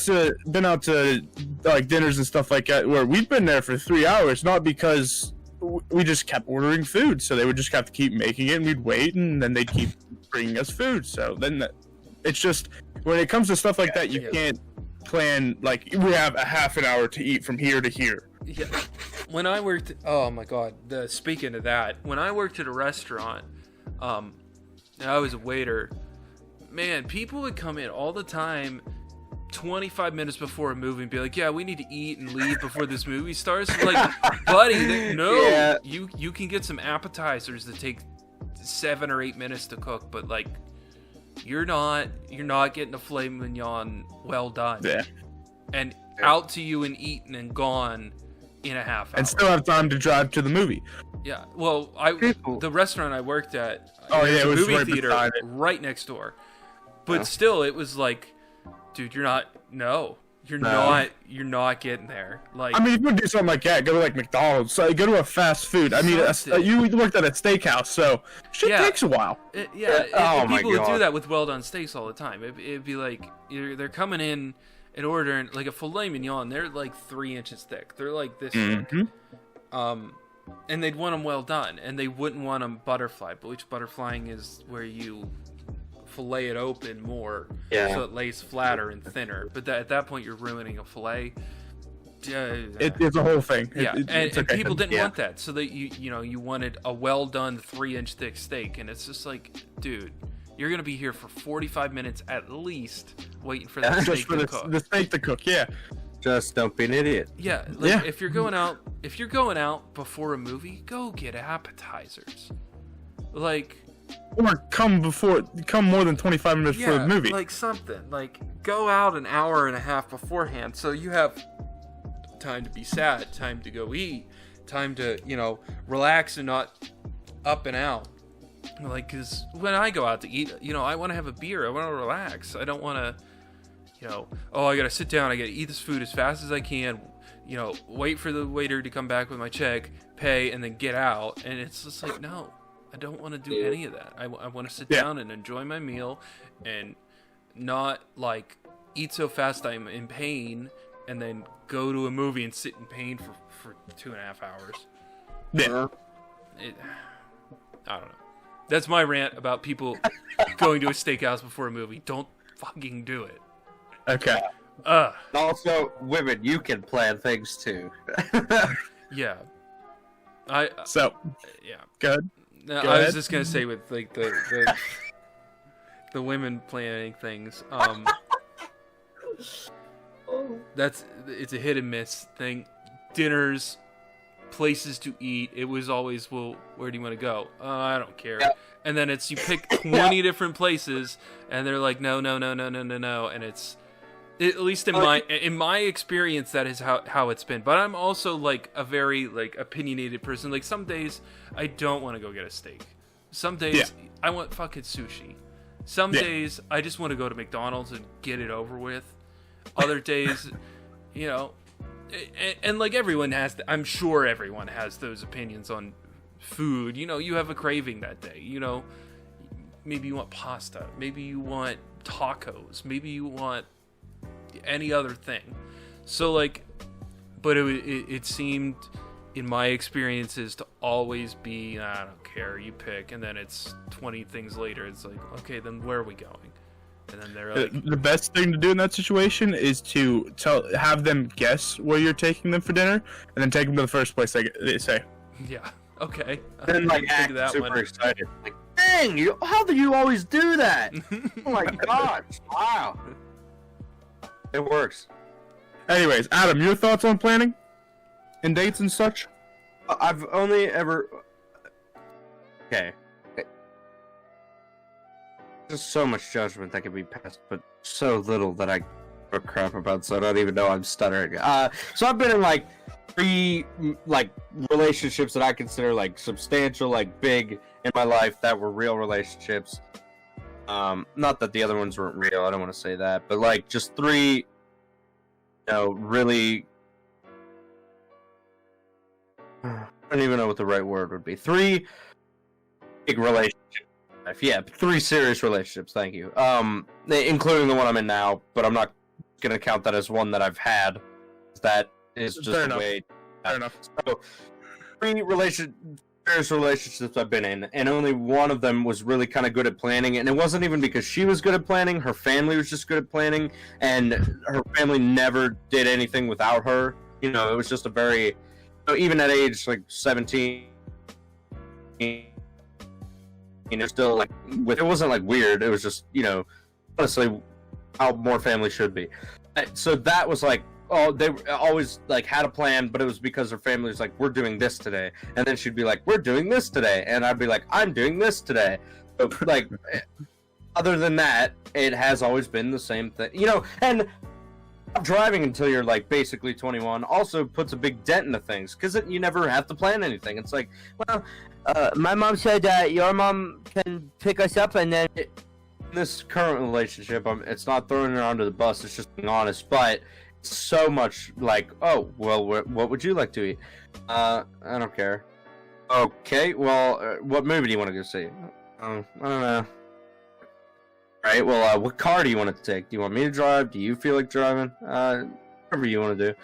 to like dinners and stuff like that where we've been there for 3 hours, not because we just kept ordering food, so they would just have to keep making it, and we'd wait, and then they'd keep bringing us food. So then it's just, when it comes to stuff like that, you can't plan like, we have a half an hour to eat from here to here. Yeah. When I worked, oh my god, speaking of that, when I worked at a restaurant, I was a waiter. Man, people would come in all the time 25 minutes before a movie and be like, yeah, we need to eat and leave before this movie starts. Like, buddy, no, you can get some appetizers that take 7 or 8 minutes to cook, but like, you're not getting a filet mignon well done. Yeah. And out to you and eaten and gone in a half hour. And still have time to drive to the movie. Yeah. Well, the restaurant I worked at, it was a movie right theater beside it. right next door. But still, it was like, dude, you're not getting there. Like, I mean, if you want to do something like that, go to like McDonald's. So go to a fast food. I mean, you worked at a steakhouse, so shit takes a while. People would do that with well-done steaks all the time. It'd be like, they're coming in and ordering like a filet mignon. They're like 3 inches thick. They're like this thick. And they'd want them well done, and they wouldn't want them butterfly, which butterflying is where you fillet it open more, so it lays flatter and thinner. But at that point, you're ruining a fillet. It's a whole thing. Yeah, it's and okay. people didn't want that, so that you wanted a well done 3-inch thick steak, and it's just like, dude, you're gonna be here for 45 minutes at least waiting for that steak to cook. The steak to cook, yeah. Just don't be an idiot. Yeah, like, if you're going out before a movie, go get appetizers. Like, or come more than 25 minutes before the movie. Like something. Like, go out an hour and a half beforehand, so you have time to be sad, time to go eat, time to, relax and not up and out. Like, because when I go out to eat, I want to have a beer. I want to relax. I don't want to, I got to sit down. I got to eat this food as fast as I can, wait for the waiter to come back with my check, pay, and then get out. And it's just like, no, I don't want to do any of that. I want to sit down and enjoy my meal and not, like, eat so fast I'm in pain and then go to a movie and sit in pain for 2.5 hours. Yeah. I don't know. That's my rant about people going to a steakhouse before a movie. Don't fucking do it. Okay. Also, women, you can plan things too. Yeah. Yeah. Good. No, I was just gonna say with like the women planning things. It's a hit and miss thing. Dinners, places to eat. It was always, well, where do you want to go? I don't care. Yeah. And then you pick 20 different places, and they're like, no, and it's At least in my experience, that is how it's been. But I'm also like a very like opinionated person. Like some days I don't want to go get a steak. Some days I want fucking sushi. Some days I just want to go to McDonald's and get it over with. Other days, you know, and like everyone has, I'm sure everyone has those opinions on food. You know, you have a craving that day. You know, maybe you want pasta. Maybe you want tacos. Maybe you want any other thing. So like, but it seemed in my experiences to always be, I don't care, you pick, and then it's 20 things later, it's like, okay, then where are we going? And then they're like, the best thing to do in that situation is to have them guess where you're taking them for dinner, and then take them to the first place they say. yeah, okay. Then like act super excited, like, dang, how do you always do that? Oh my gosh, wow. It works. Anyways, Adam, your thoughts on planning and dates and such? I've only ever... Okay. There's so much judgment that can be passed, but so little that I give a crap about, so I don't even know I'm stuttering. So I've been in, like, 3, like, relationships that I consider, like, substantial, like, big in my life that were real relationships. Not that the other ones weren't real, I don't want to say that, but, like, just 3, you know, really... I don't even know what the right word would be. 3 big relationships. Yeah, 3 serious relationships, thank you. Including the one I'm in now, but I'm not gonna count that as one that I've had. That is just Fair the enough. way. Fair enough. So, 3 serious relationships I've been in, and only one of them was really kind of good at planning, and it wasn't even because she was good at planning, her family was just good at planning, and her family never did anything without her. You know, it was just a very... So even at age like 17, you know, still like it wasn't like weird. It was just, you know, honestly, how more family should be. So that was like, oh, they always like had a plan, but it was because her family was like, we're doing this today, and then she'd be like, we're doing this today, and I'd be like, I'm doing this today. But like, other than that, it has always been the same thing, you know, and. Driving until you're like basically 21 also puts a big dent into things because you never have to plan anything. It's like, well, my mom said that your mom can pick us up, and then in this current relationship, it's not throwing her under the bus. It's just being honest, but it's so much like, oh, well, what would you like to eat? I don't care. Okay, well, what movie do you want to go see? I don't know. Right, well, what car do you want to take? Do you want me to drive? Do you feel like driving? Whatever you want to do.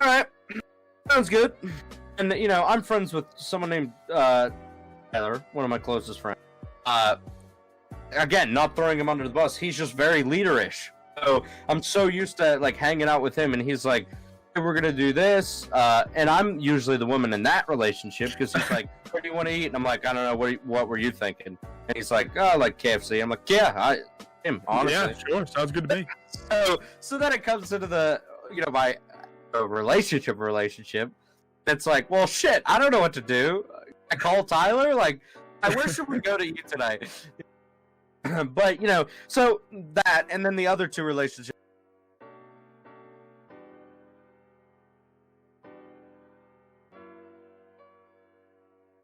Alright, sounds good. And, you know, I'm friends with someone named Tyler, one of my closest friends. Again, not throwing him under the bus, he's just very leaderish. So, I'm so used to, like, hanging out with him, and he's like, hey, we're gonna do this, and I'm usually the woman in that relationship, because he's like, what do you want to eat? And I'm like, I don't know, what were you thinking? And he's like, oh, like KFC. I'm like, yeah, honestly. Yeah, sure, sounds good to me. So then it comes into the, you know, my relationship. It's like, well, shit, I don't know what to do. I call Tyler, like, where should we go to eat tonight? But, you know, so that, and then the other 2 relationships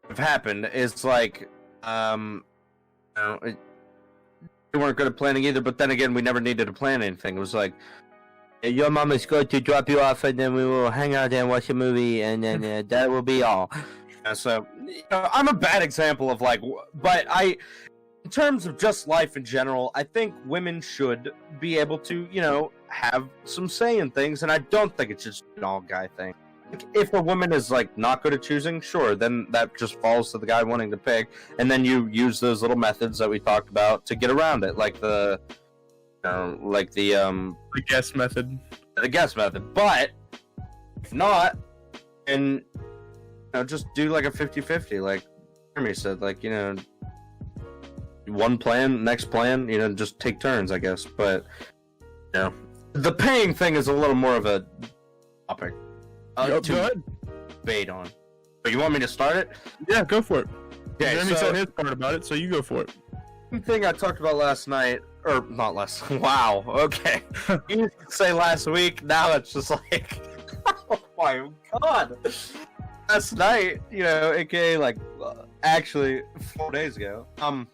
have happened is like, you know, we weren't good at planning either, but then again, we never needed to plan anything. It was like, your mom is going to drop you off, and then we will hang out and watch a movie, and then that will be all. So, you know, I'm a bad example of like, but in terms of just life in general, I think women should be able to, you know, have some say in things, and I don't think it's just an all guy thing. If a woman is like not good at choosing, sure, then that just falls to the guy wanting to pick, and then you use those little methods that we talked about to get around it, like the guess method. The guess method. But if not, and you know, just do like a 50-50, like Jeremy said, like, you know, one plan, next plan, you know, just take turns, I guess. But you know, the paying thing is a little more of a topic. Go ahead. Debate on. But you want me to start it? Yeah, go for it. Okay, Jeremy said his part about it, so you go for it. thing I talked about last night, or not last. Wow. Okay. You used to say last week. Now it's just like, oh my god. Last night, aka like actually 4 days ago. I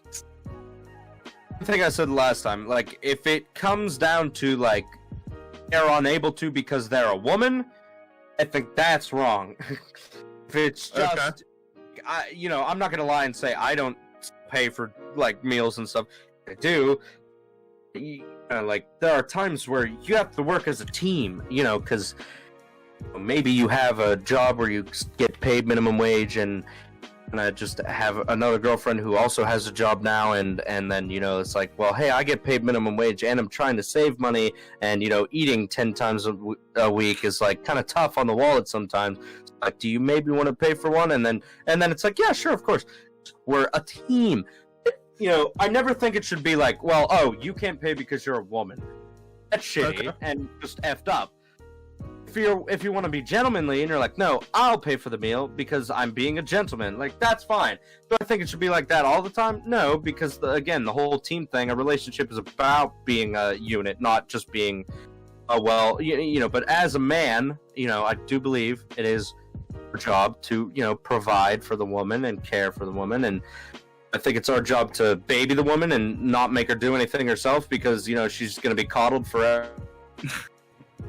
think I said last time. Like, if it comes down to like they're unable to because they're a woman, I think that's wrong. If it's just, I'm not gonna lie and say I don't pay for like meals and stuff. I do. Like, there are times where you have to work as a team, because maybe you have a job where you get paid minimum wage, and I just have another girlfriend who also has a job now, and then it's like, well, hey, I get paid minimum wage and I'm trying to save money, and eating 10 times a week is like kind of tough on the wallet sometimes. Like, do you maybe want to pay for one? And then it's like, yeah, sure, of course. We're a team. I never think it should be like, well, oh, you can't pay because you're a woman. That's shitty and just effed up. If you want to be gentlemanly and you're like, no, I'll pay for the meal because I'm being a gentleman, like, that's fine. Do I think it should be like that all the time? No, because again, the whole team thing, a relationship is about being a unit, not just being but as a man, I do believe it is our job to, provide for the woman and care for the woman, and I think it's our job to baby the woman and not make her do anything herself because, she's going to be coddled forever.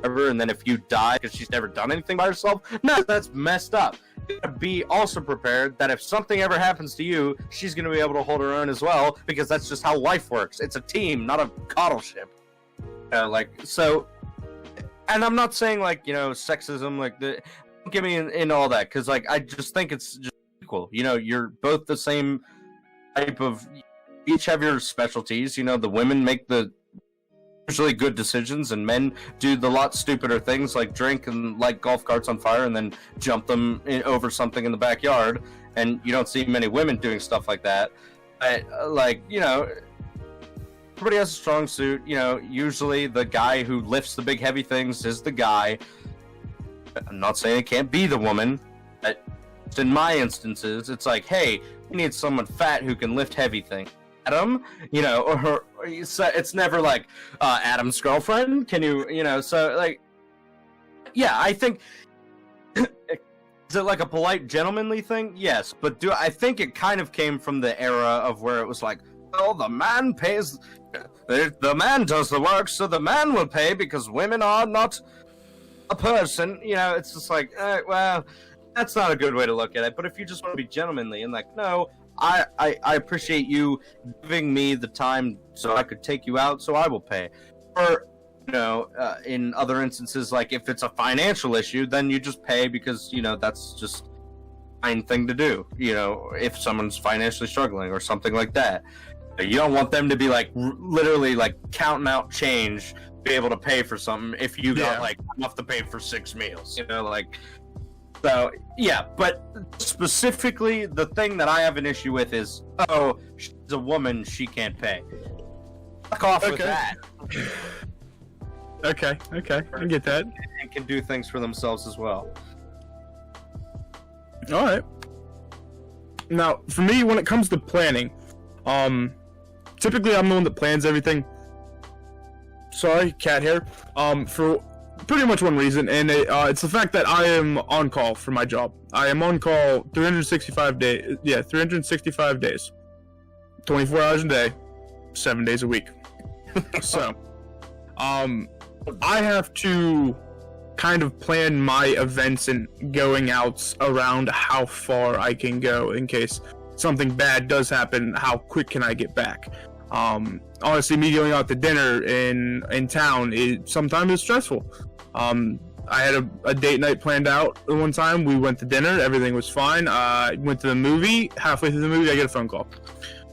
And then if you die because she's never done anything by herself, no, that's messed up. You gotta be also prepared that if something ever happens to you, she's going to be able to hold her own as well, because that's just how life works. It's a team, not a coddle ship. And I'm not saying, like, sexism, like, don't get me in all that, because, like, I just think it's just equal. You're both the same type of, each have your specialties. The women make the usually good decisions, and men do the lot stupider things like drink and light golf carts on fire and then jump them over something in the backyard, and you don't see many women doing stuff like that. Everybody has a strong suit. Usually the guy who lifts the big heavy things is the guy. I'm not saying it can't be the woman, but in my instances, it's like, hey, we need someone fat who can lift heavy things. Adam, or it's never like, Adam's girlfriend, can you, so, like, yeah, I think, is it like a polite, gentlemanly thing? Yes, but I think it kind of came from the era of where it was like, well, the man pays, the man does the work, so the man will pay because women are not a person, it's just like, well, that's not a good way to look at it, but if you just want to be gentlemanly and like, no, I appreciate you giving me the time so I could take you out, so I will pay. Or, in other instances, like if it's a financial issue, then you just pay because, that's just a fine thing to do, if someone's financially struggling or something like that. You don't want them to be like literally like counting out change, be able to pay for something if you got like enough to pay for 6 meals, So, yeah, but specifically, the thing that I have an issue with is, oh, she's a woman, she can't pay. Fuck off with that. Okay, I get that. And can do things for themselves as well. Alright. Now, for me, when it comes to planning, typically I'm the one that plans everything. Sorry, cat hair. For pretty much one reason, and it's the fact that I am on call for my job. I am on call 365 days. Yeah, 365 days. 24 hours a day, 7 days a week. So, I have to kind of plan my events and going outs around how far I can go in case something bad does happen. How quick can I get back? Honestly, me going out to dinner in town sometimes is stressful. I had a date night planned out one time. We went to dinner. Everything was fine. Went to the movie. Halfway through the movie, I get a phone call.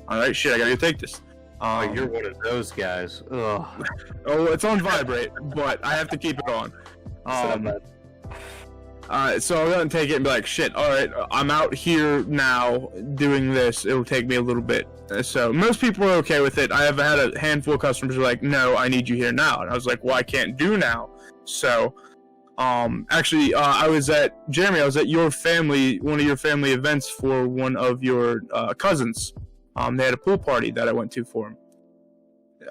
All right, shit, I gotta go take this. You're one of those guys. Ugh. Oh, it's on vibrate, but I have to keep it on. So I'll go and take it and be like, shit, all right, I'm out here now doing this. It'll take me a little bit. So most people are okay with it. I have had a handful of customers who are like, no, I need you here now. And I was like, well, I can't do now. So, actually, I was at your family, one of your family events for one of your cousins. They had a pool party that I went to for him.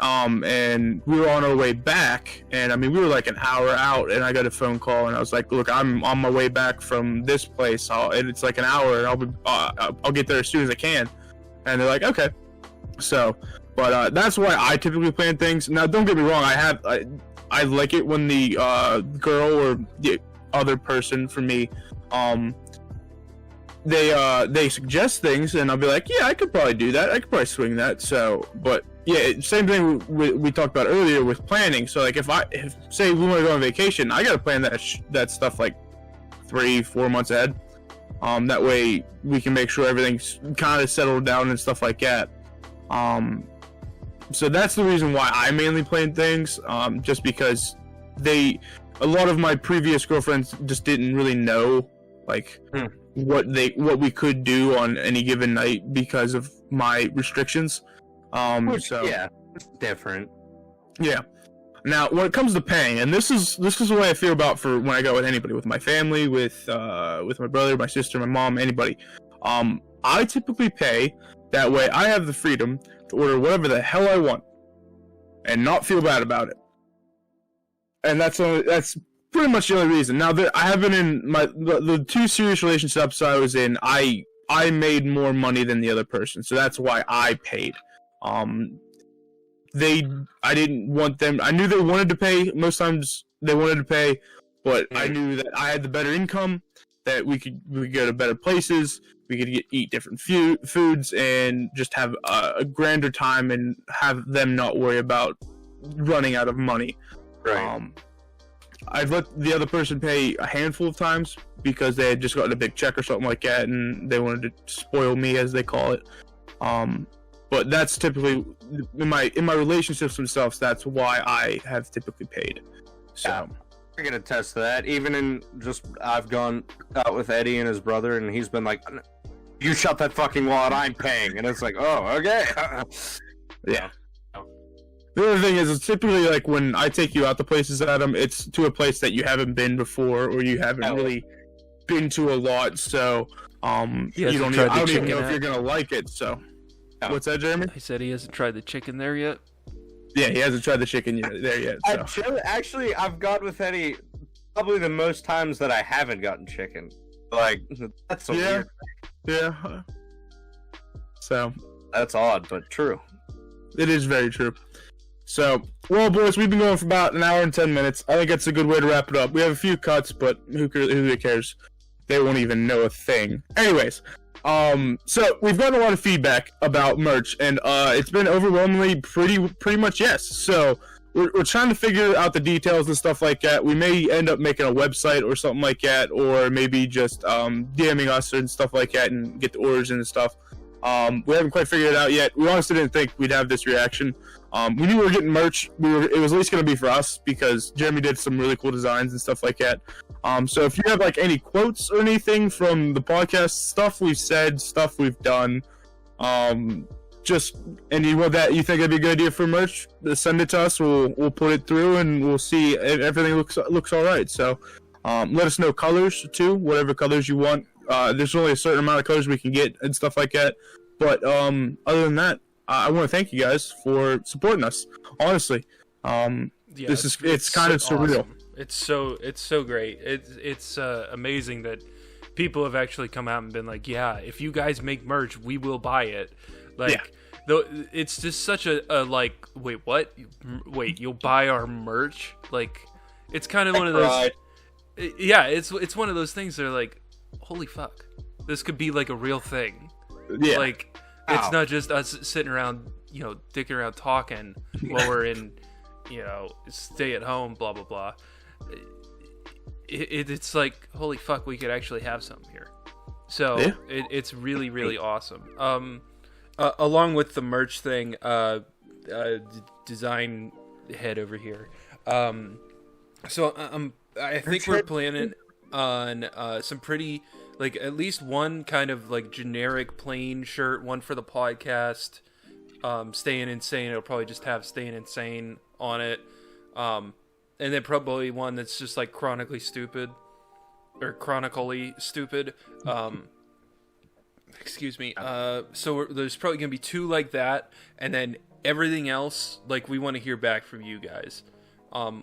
And we were on our way back, and I mean, we were like an hour out, and I got a phone call, and I was like, "Look, I'm on my way back from this place, and it's like an hour, and I'll get there as soon as I can." And they're like, "Okay." So, but that's why I typically plan things. Now, don't get me wrong, I like it when the girl or the other person for me, they suggest things, and I'll be like, "Yeah, I could probably do that. I could probably swing that." So, but. Yeah, same thing we talked about earlier with planning. So, like, if say we want to go on vacation, I gotta plan that stuff like 3-4 months ahead. That way we can make sure everything's kind of settled down and stuff like that. So that's the reason why I mainly plan things. Just because a lot of my previous girlfriends just didn't really know, like, what we could do on any given night because of my restrictions. Yeah, it's different. Yeah. Now, when it comes to paying, and this is the way I feel about for when I go with anybody, with my family, with my brother, my sister, my mom, anybody. I typically pay. That way, I have the freedom to order whatever the hell I want, and not feel bad about it. And that's pretty much the only reason. Now, I have been in the 2 serious relationships I was in. I made more money than the other person, so that's why I paid. I didn't want them. I knew they wanted to pay. Most times they wanted to pay, but I knew that I had the better income, that we could go to better places, we could eat different foods, and just have a grander time, and have them not worry about running out of money. Right. I've let the other person pay a handful of times because they had just gotten a big check or something like that, and they wanted to spoil me, as they call it. But that's typically in my relationships themselves. That's why I have typically paid. So yeah, I can attest to that. Even I've gone out with Eddie and his brother, and he's been like, "You shut that fucking wallet, I'm paying," and it's like, "Oh, okay." Yeah. The other thing is, it's typically like when I take you out to places, Adam, it's to a place that you haven't been before, or you haven't really been to a lot. So I don't even know if you're gonna like it. So. What's that, Jeremy? He said he hasn't tried the chicken there yet. Yeah, he hasn't tried the chicken there yet. So. Actually, I've gone with Eddie probably the most times that I haven't gotten chicken. Like, that's weird. Yeah. So. That's odd, but true. It is very true. So, well, boys, we've been going for about an hour and 10 minutes. I think that's a good way to wrap it up. We have a few cuts, but who cares? They won't even know a thing. Anyways. So we've gotten a lot of feedback about merch, and it's been overwhelmingly pretty much yes. So we're trying to figure out the details and stuff like that. We may end up making a website or something like that, or maybe just DMing us and stuff like that and get the orders and stuff. We haven't quite figured it out yet. We honestly didn't think we'd have this reaction. We knew we were getting merch. It was at least going to be for us because Jeremy did some really cool designs and stuff like that. So if you have like any quotes or anything from the podcast, stuff we've said, stuff we've done, and you think it'd be a good idea for merch, send it to us. We'll put it through and we'll see if everything looks all right. So let us know colors too, whatever colors you want. There's only a certain amount of colors we can get and stuff like that. But other than that, I want to thank you guys for supporting us. Honestly, it's kind of surreal. Awesome. It's so great. It's amazing that people have actually come out and been like, yeah, if you guys make merch, we will buy it. Like, though, it's just such a like, wait, what? Wait, you'll buy our merch? Like, it's kind of one of those. Yeah, it's one of those things that are like, holy fuck, this could be like a real thing. Yeah. Like, it's not just us sitting around, dicking around talking while we're in, stay at home, blah, blah, blah. It's like, holy fuck, we could actually have something here. So it's really, really awesome. Along with the merch thing, design head over here. So I think we're planning on some pretty, like, at least one kind of like generic plain shirt, one for the podcast, Staying Insane. It'll probably just have Staying Insane on it, and then probably one that's just like chronically stupid. Excuse me. So there's probably gonna be 2 like that, and then everything else, like, we want to hear back from you guys.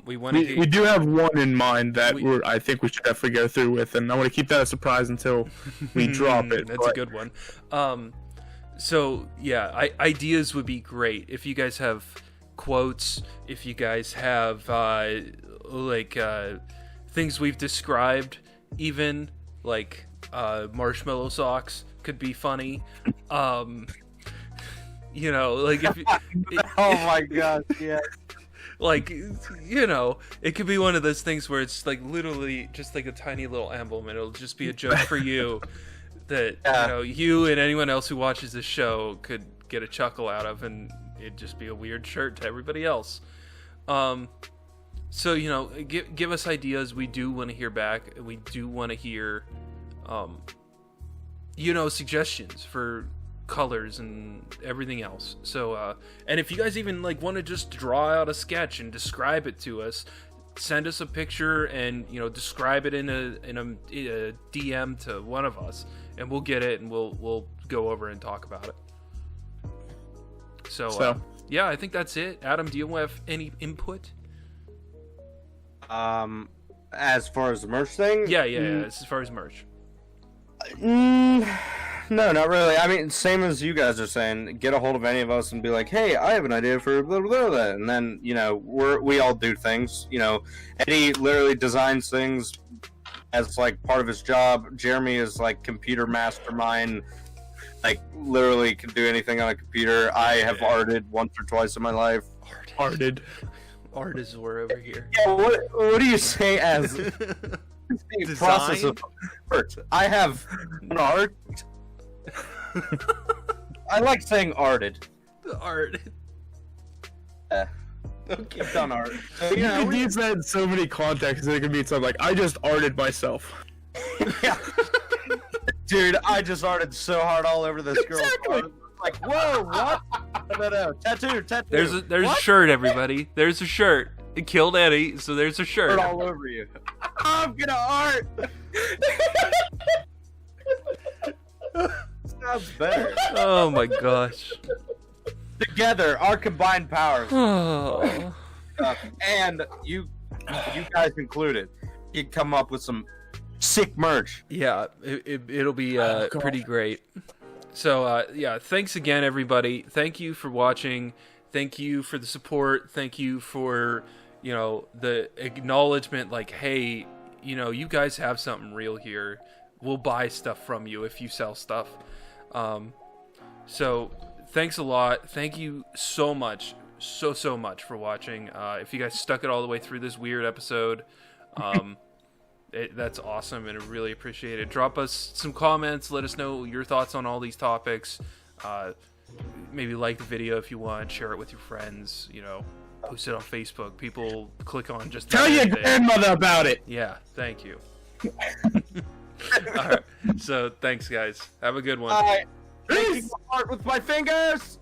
We want to. We do have one in mind that I think we should definitely go through with, and I want to keep that a surprise until we drop it. That's a good one. So yeah, ideas would be great if you guys have quotes. If you guys have things we've described, even like marshmallow socks could be funny. You know, like if Oh my god, yeah. like, you know, it could be one of those things where it's like literally just like a tiny little emblem, and it'll just be a joke for you that you know, you and anyone else who watches this show could get a chuckle out of, and it'd just be a weird shirt to everybody else. So, you know, give us ideas. We do want to hear back, and we do want to hear you know, suggestions for colors and everything else. So and if you guys even like want to just draw out a sketch and describe it to us, send us a picture and, you know, describe it in a DM to one of us, and we'll get it and we'll go over and talk about it. So yeah, I think that's it. Adam, do you have any input? As far as the merch thing? Yeah, as far as merch. No, not really. I mean, same as you guys are saying. Get a hold of any of us and be like, "Hey, I have an idea for blah blah blah," and then, you know, we all do things. You know, Eddie literally designs things as like part of his job. Jeremy is like computer mastermind, like literally can do anything on a computer. I have arted once or twice in my life. Arted. Art is where over here. Yeah, what do you say as the process of art? I have an art. I like saying arted. Art. Okay, I've done art. You can use that in so many contexts. It could be something like, I just arted myself. Yeah. Dude, I just arted so hard all over this girl. Exactly. Like, whoa, what? No. Tattoo. There's a shirt, everybody. There's a shirt. It killed Eddie, so there's a shirt. Art all over you. I'm gonna art. Sounds better. Oh my gosh. Together, our combined powers, Oh. and you guys included, you come up with some sick merch. Yeah, it'll be pretty great. So yeah, thanks again, everybody. Thank you for watching. Thank you for the support. Thank you for, you know, the acknowledgement. Like, hey, you know, you guys have something real here. We'll buy stuff from you if you sell stuff. So thanks a lot. Thank you so much, so much for watching. If you guys stuck it all the way through this weird episode, that's awesome, and I really appreciate it. Drop us some comments. Let us know your thoughts on all these topics. Maybe like the video if you want. Share it with your friends. You know, post it on Facebook. People click on just Tell your grandmother about it. Yeah, thank you. All right, so thanks, guys. Have a good one. Making art with my fingers.